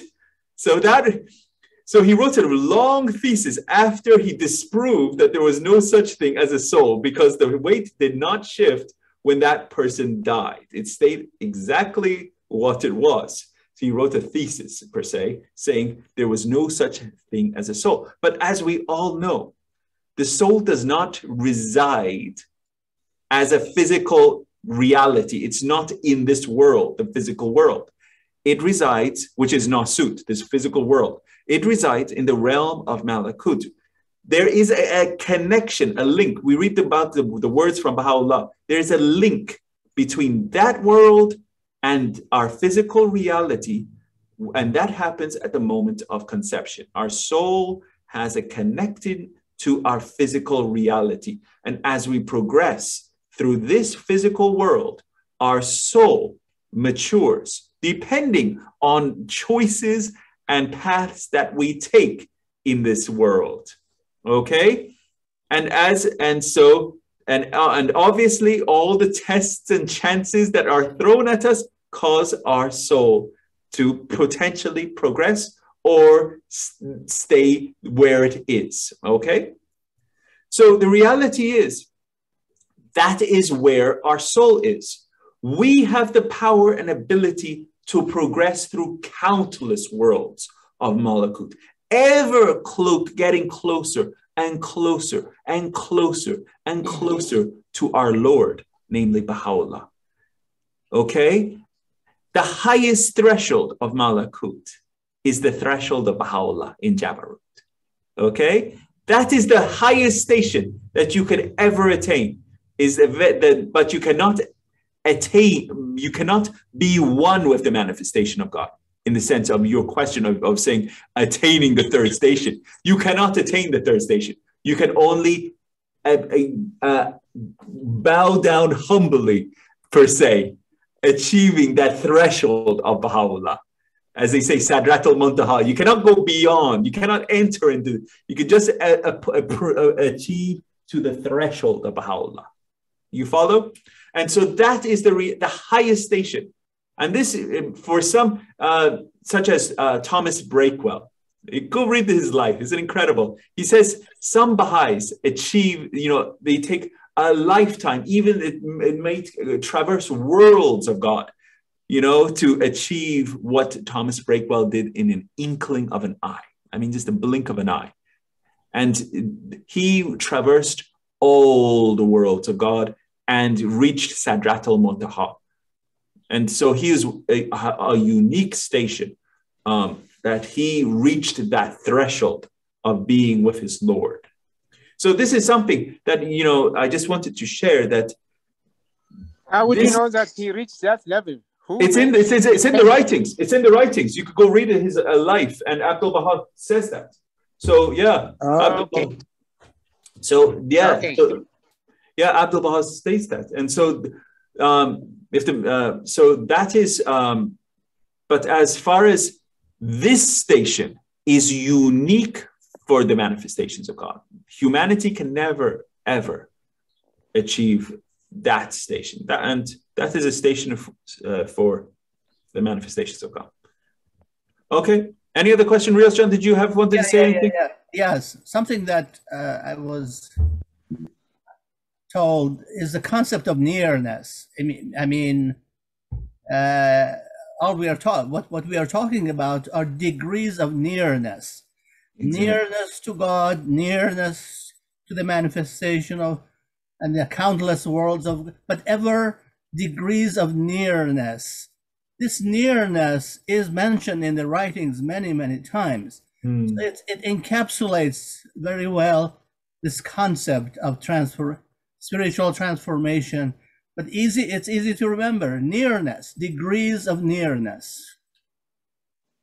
So he wrote a long thesis after he disproved that there was no such thing as a soul because the weight did not shift when that person died. It stayed exactly what it was. So he wrote a thesis, per se, saying there was no such thing as a soul. But as we all know, the soul does not reside as a physical reality. It's not in this world, the physical world. It resides, which is Nasut, this physical world. It resides in the realm of Malakut. There is a connection, a link. We read about the words from Baha'u'llah. There is a link between that world and our physical reality, and that happens at the moment of conception. Our soul has a connection to our physical reality. And as we progress through this physical world, our soul matures, depending on choices and paths that we take in this world, okay? And obviously all the tests and chances that are thrown at us cause our soul to potentially progress or stay where it is, okay? So the reality is, that is where our soul is. We have the power and ability to progress through countless worlds of Malakut, getting closer and closer and closer and closer to our Lord, namely Baha'u'llah. Okay? The highest threshold of Malakut is the threshold of Baha'u'llah in Jabarut. Okay? That is the highest station that you could ever attain. But you cannot attain, you cannot be one with the manifestation of God in the sense of your question of saying attaining the third station. You cannot attain the third station. You can only bow down humbly, per se, achieving that threshold of Baha'u'llah. As they say, Sadrat al-Muntaha, you cannot go beyond, you cannot enter into, you can just achieve to the threshold of Baha'u'llah. You follow? And so that is the highest station. And this, for some, such as Thomas Breakwell, go read his life. It's incredible. He says some Baha'is achieve, they take a lifetime, even it may traverse worlds of God, to achieve what Thomas Breakwell did in an inkling of an eye. I mean, just a blink of an eye. And he traversed all the worlds of God and reached Sadrat al-Muntaha. And so he is a unique station that he reached that threshold of being with his Lord. So this is something that, I just wanted to share that. How would you know that he reached that level? It's in the writings. It's in the writings. You could go read his life, and Abdul Baha says that. So yeah. Okay. So yeah. Okay. Abdul Baha states that, and so so that is. But as far as this station is unique for the manifestations of God, humanity can never ever achieve that station. That is a station for the manifestations of God. Okay. Any other question, Riaz John? Did you wanted to say anything? Yes. Something that I was told is the concept of nearness. I mean, all we are taught, what we are talking about are degrees of nearness. Exactly. Nearness to God, nearness to the manifestation of, and the countless worlds of, but ever degrees of nearness. This nearness is mentioned in the writings many, many times. So it encapsulates very well this concept of spiritual transformation. But it's easy to remember. Nearness, degrees of nearness.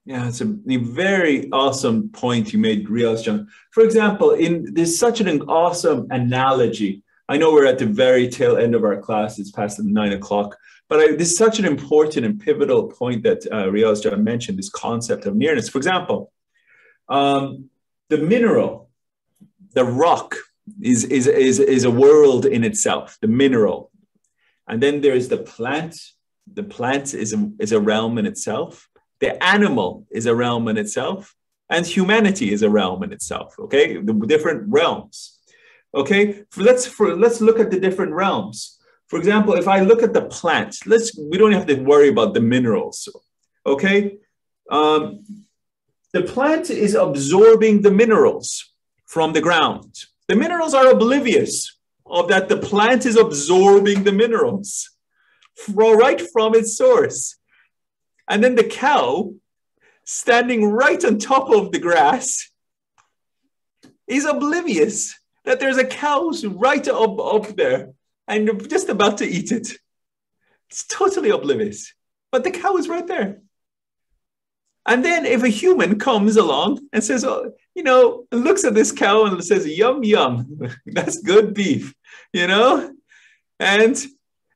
Yeah, it's a very awesome point you made, Riaz John. For example, there's such an awesome analogy. I know we're at the very tail end of our class. It's past 9 o'clock. But this is such an important and pivotal point that Riaz John mentioned, this concept of nearness. For example, the mineral, the rock, is a world in itself, the mineral. And then there's the plant. The plant is a realm in itself. The animal is a realm in itself. And humanity is a realm in itself, okay? The different realms, okay? Let's look at the different realms. For example, if I look at the plant, we don't have to worry about the minerals, okay? The plant is absorbing the minerals from the ground. The minerals are oblivious of that the plant is absorbing the minerals right from its source. And then the cow, standing right on top of the grass, is oblivious that there's a cow right up there and just about to eat it. It's totally oblivious. But the cow is right there. And then if a human comes along and says, oh, looks at this cow and says, yum, yum, that's good beef, and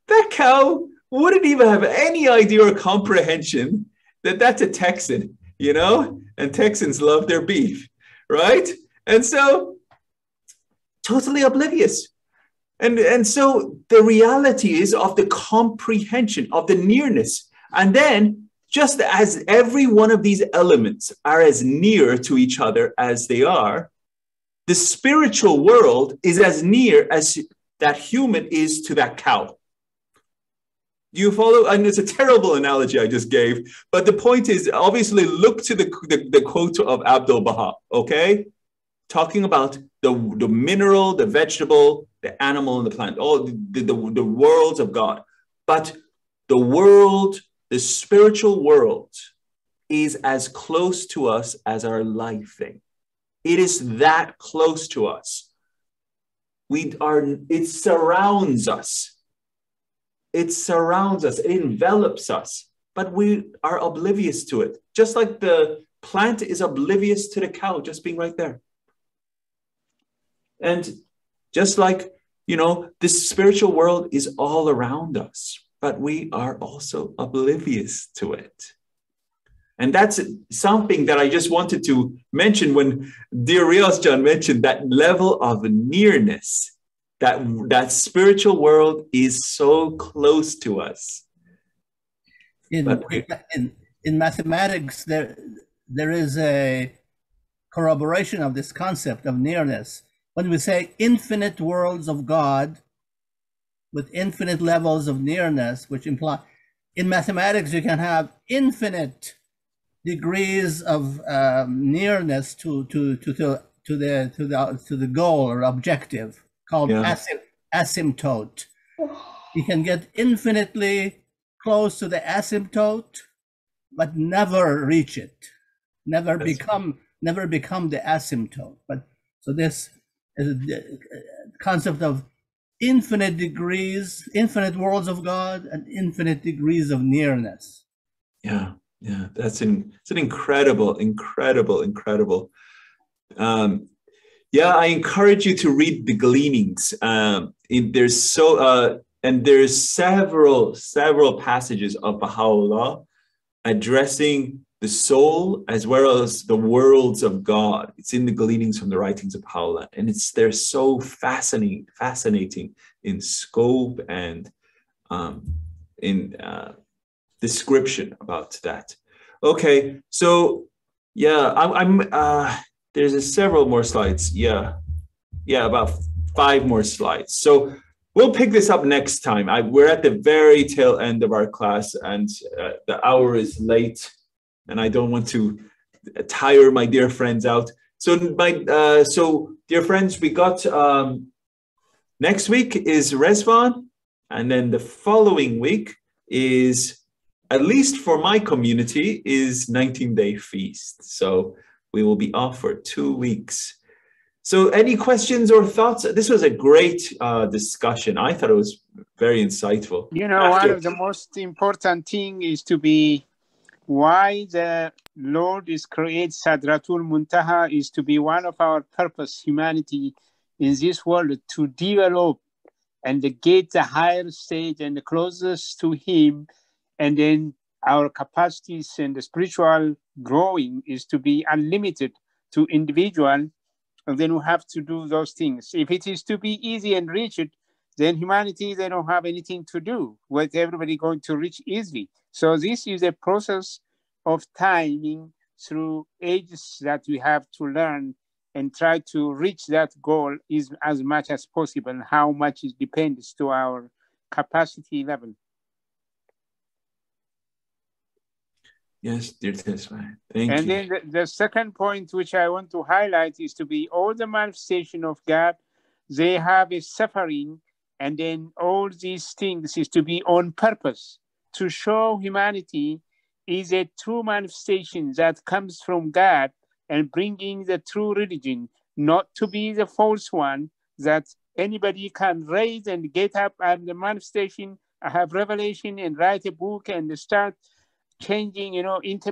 that cow wouldn't even have any idea or comprehension that that's a Texan, and Texans love their beef, right? And so totally oblivious. And so the reality is of the comprehension, of the nearness. And then just as every one of these elements are as near to each other as they are, the spiritual world is as near as that human is to that cow. Do you follow? And it's a terrible analogy I just gave, but the point is, obviously, look to the quote of Abdul Baha, okay? Talking about the mineral, the vegetable, the animal, and the plant, all the worlds of God. But the world, the spiritual world, is as close to us as our life thing. It is that close to us. It surrounds us. It surrounds us, it envelops us, but we are oblivious to it. Just like the plant is oblivious to the cow just being right there. And just like, this spiritual world is all around us, but we are also oblivious to it. And that's something that I just wanted to mention when dear Riaz John mentioned that level of nearness. That spiritual world is so close to us. In mathematics, there is a corroboration of this concept of nearness. When we say infinite worlds of God with infinite levels of nearness, which imply in mathematics you can have infinite degrees of nearness to the goal or objective, called asymptote. You can get infinitely close to the asymptote, but never reach it, never become the asymptote. But so this is the concept of infinite degrees, infinite worlds of God, and infinite degrees of nearness. Yeah, it's an incredible. I encourage you to read the Gleanings. There's several passages of Baha'u'llah addressing the soul as well as the worlds of God. It's in the Gleanings from the writings of Baha'u'llah, and they're so fascinating in scope and in description about that. Okay, so there's several more slides. About 5 more slides. So we'll pick this up next time. We're at the very tail end of our class, and the hour is late, and I don't want to tire my dear friends out. So, dear friends, we got next week is Rezvan, and then the following week is, at least for my community, is 19-day feast. So we will be off for 2 weeks. So any questions or thoughts? This was a great discussion. I thought it was very insightful. You know, one of the most important thing is to be why the Lord is create Sadratul Muntaha is to be one of our purpose, humanity in this world, to develop and get the higher stage and the closest to Him. And then our capacities and the spiritual growing is to be unlimited to individual. And then we have to do those things. If it is to be easy and reach it, then humanity, they don't have anything to do with everybody going to reach easily. So this is a process of timing through ages that we have to learn and try to reach that goal is as much as possible. How much it depends to our capacity level. Yes, dear Tesla. Thank you. And then the second point which I want to highlight is to be all the manifestation of God, they have a suffering, and then all these things is to be on purpose to show humanity is a true manifestation that comes from God and bringing the true religion, not to be the false one that anybody can raise and get up and the manifestation. I have revelation and write a book and start changing,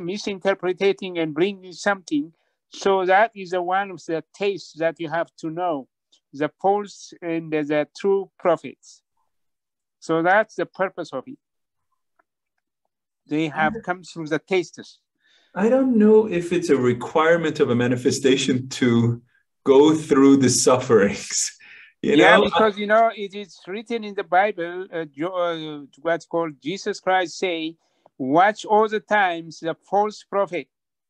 misinterpreting and bringing something. So that is one of the tastes that you have to know, the false and the true prophets. So that's the purpose of it. They have come through the tastes. I don't know if it's a requirement of a manifestation to go through the sufferings. Because it is written in the Bible, what's called Jesus Christ say, watch all the times the false prophet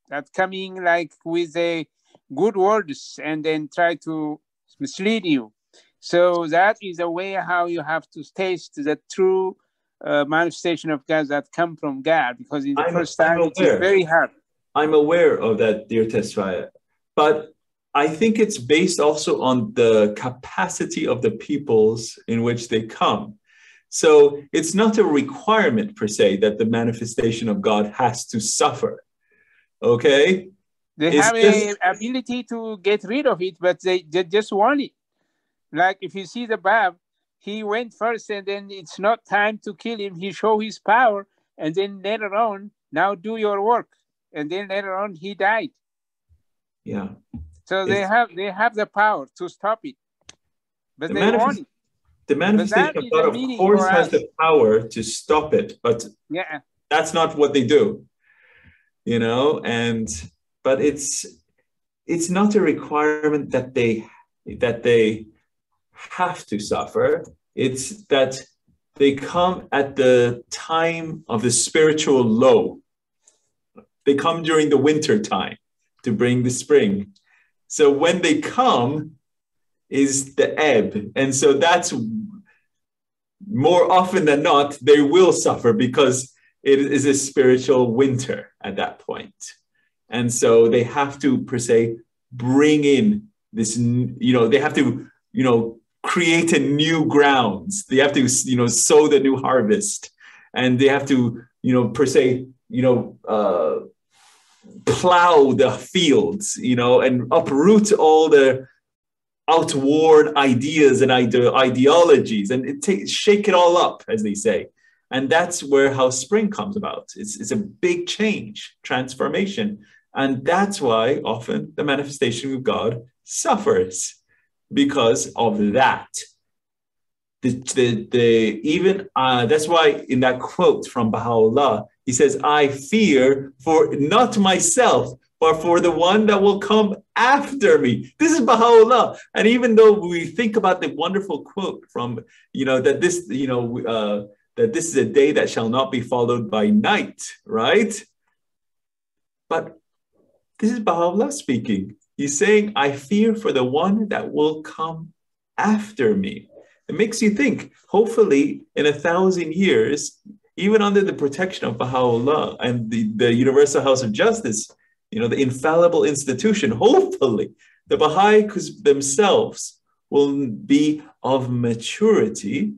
that coming like with a good words and then try to mislead you. So that is a way how you have to taste the true manifestation of God that come from God, because in the first time it is very hard. I'm aware of that, dear Tesfaya, but I think it's based also on the capacity of the peoples in which they come. So it's not a requirement per se that the manifestation of God has to suffer. Okay? They have an ability to get rid of it, but they just want it. Like if you see the Bab, he went first and then it's not time to kill him. He showed his power and then later on, now do your work. And then later on, he died. Yeah. So they have the power to stop it. But they want it. The manifestation of God, of course, has the power to stop it, but that's not what they do, but it's not a requirement that they have to suffer. It's that they come at the time of the spiritual low. They come during the winter time to bring the spring. So when they come is the ebb. And so that's more often than not, they will suffer because it is a spiritual winter at that point. And so they have to, per se, bring in this, they have to, create a new grounds. They have to, sow the new harvest. And they have to, per se, plow the fields, and uproot all the outworn ideas and ideologies and shake it all up, as they say. And that's how spring comes about. It's a big change, transformation. And that's why often the manifestation of God suffers because of that. That's why in that quote from Baha'u'llah, he says, I fear for not myself, but for the one that will come after me. This is Baha'u'llah. And even though we think about the wonderful quote from, that this is a day that shall not be followed by night, right? But this is Baha'u'llah speaking. He's saying, I fear for the one that will come after me. it makes you think, hopefully in 1,000 years, even under the protection of Baha'u'llah and the Universal House of Justice, you know, the infallible institution, hopefully the Baha'is themselves will be of maturity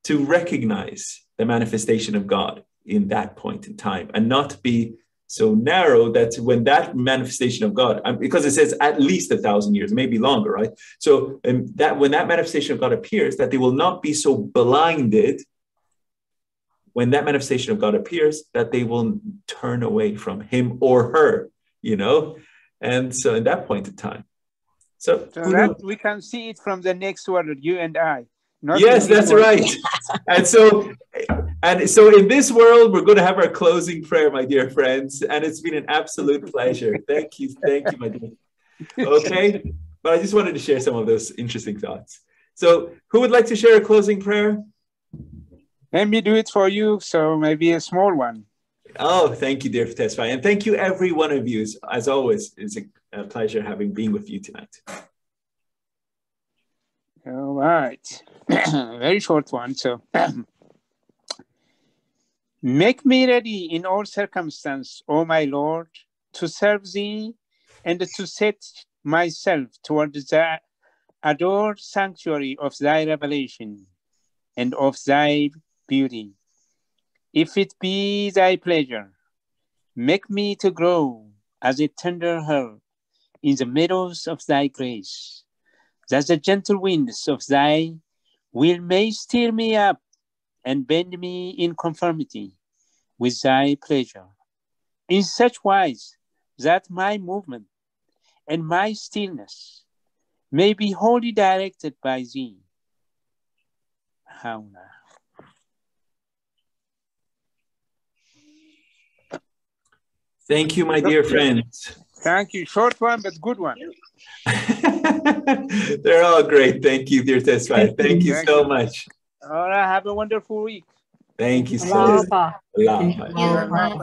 to recognize the manifestation of God in that point in time and not be so narrow that when that manifestation of God, because it says at least 1,000 years, maybe longer, right? So that when that manifestation of God appears, that they will not be so blinded when that manifestation of God appears, that they will turn away from him or her, you know? And so in that point in time. So that we can see it from the next word, you and I. Yes, that's right. And so in this world, we're going to have our closing prayer, my dear friends. And it's been an absolute pleasure. Thank you, my dear. Okay, but I just wanted to share some of those interesting thoughts. So who would like to share a closing prayer? Let me do it for you. So maybe a small one. Oh, thank you, dear Tesfai. And thank you, every one of you. As always, it's a pleasure being with you tonight. All right. Very short one. So make me ready in all circumstances, O my Lord, to serve thee and to set myself toward the adored sanctuary of thy revelation and of thy beauty. If it be thy pleasure, make me to grow as a tender herb in the meadows of thy grace, that the gentle winds of thy will may stir me up and bend me in conformity with thy pleasure, in such wise that my movement and my stillness may be wholly directed by thee. Bahá'u'lláh. Thank you, my dear friends. Thank you. Short one, but good one. They're all great. Thank you, dear Tesfai. Thank you so much. All right. Have a wonderful week. Thank you so much. Allah. Allah.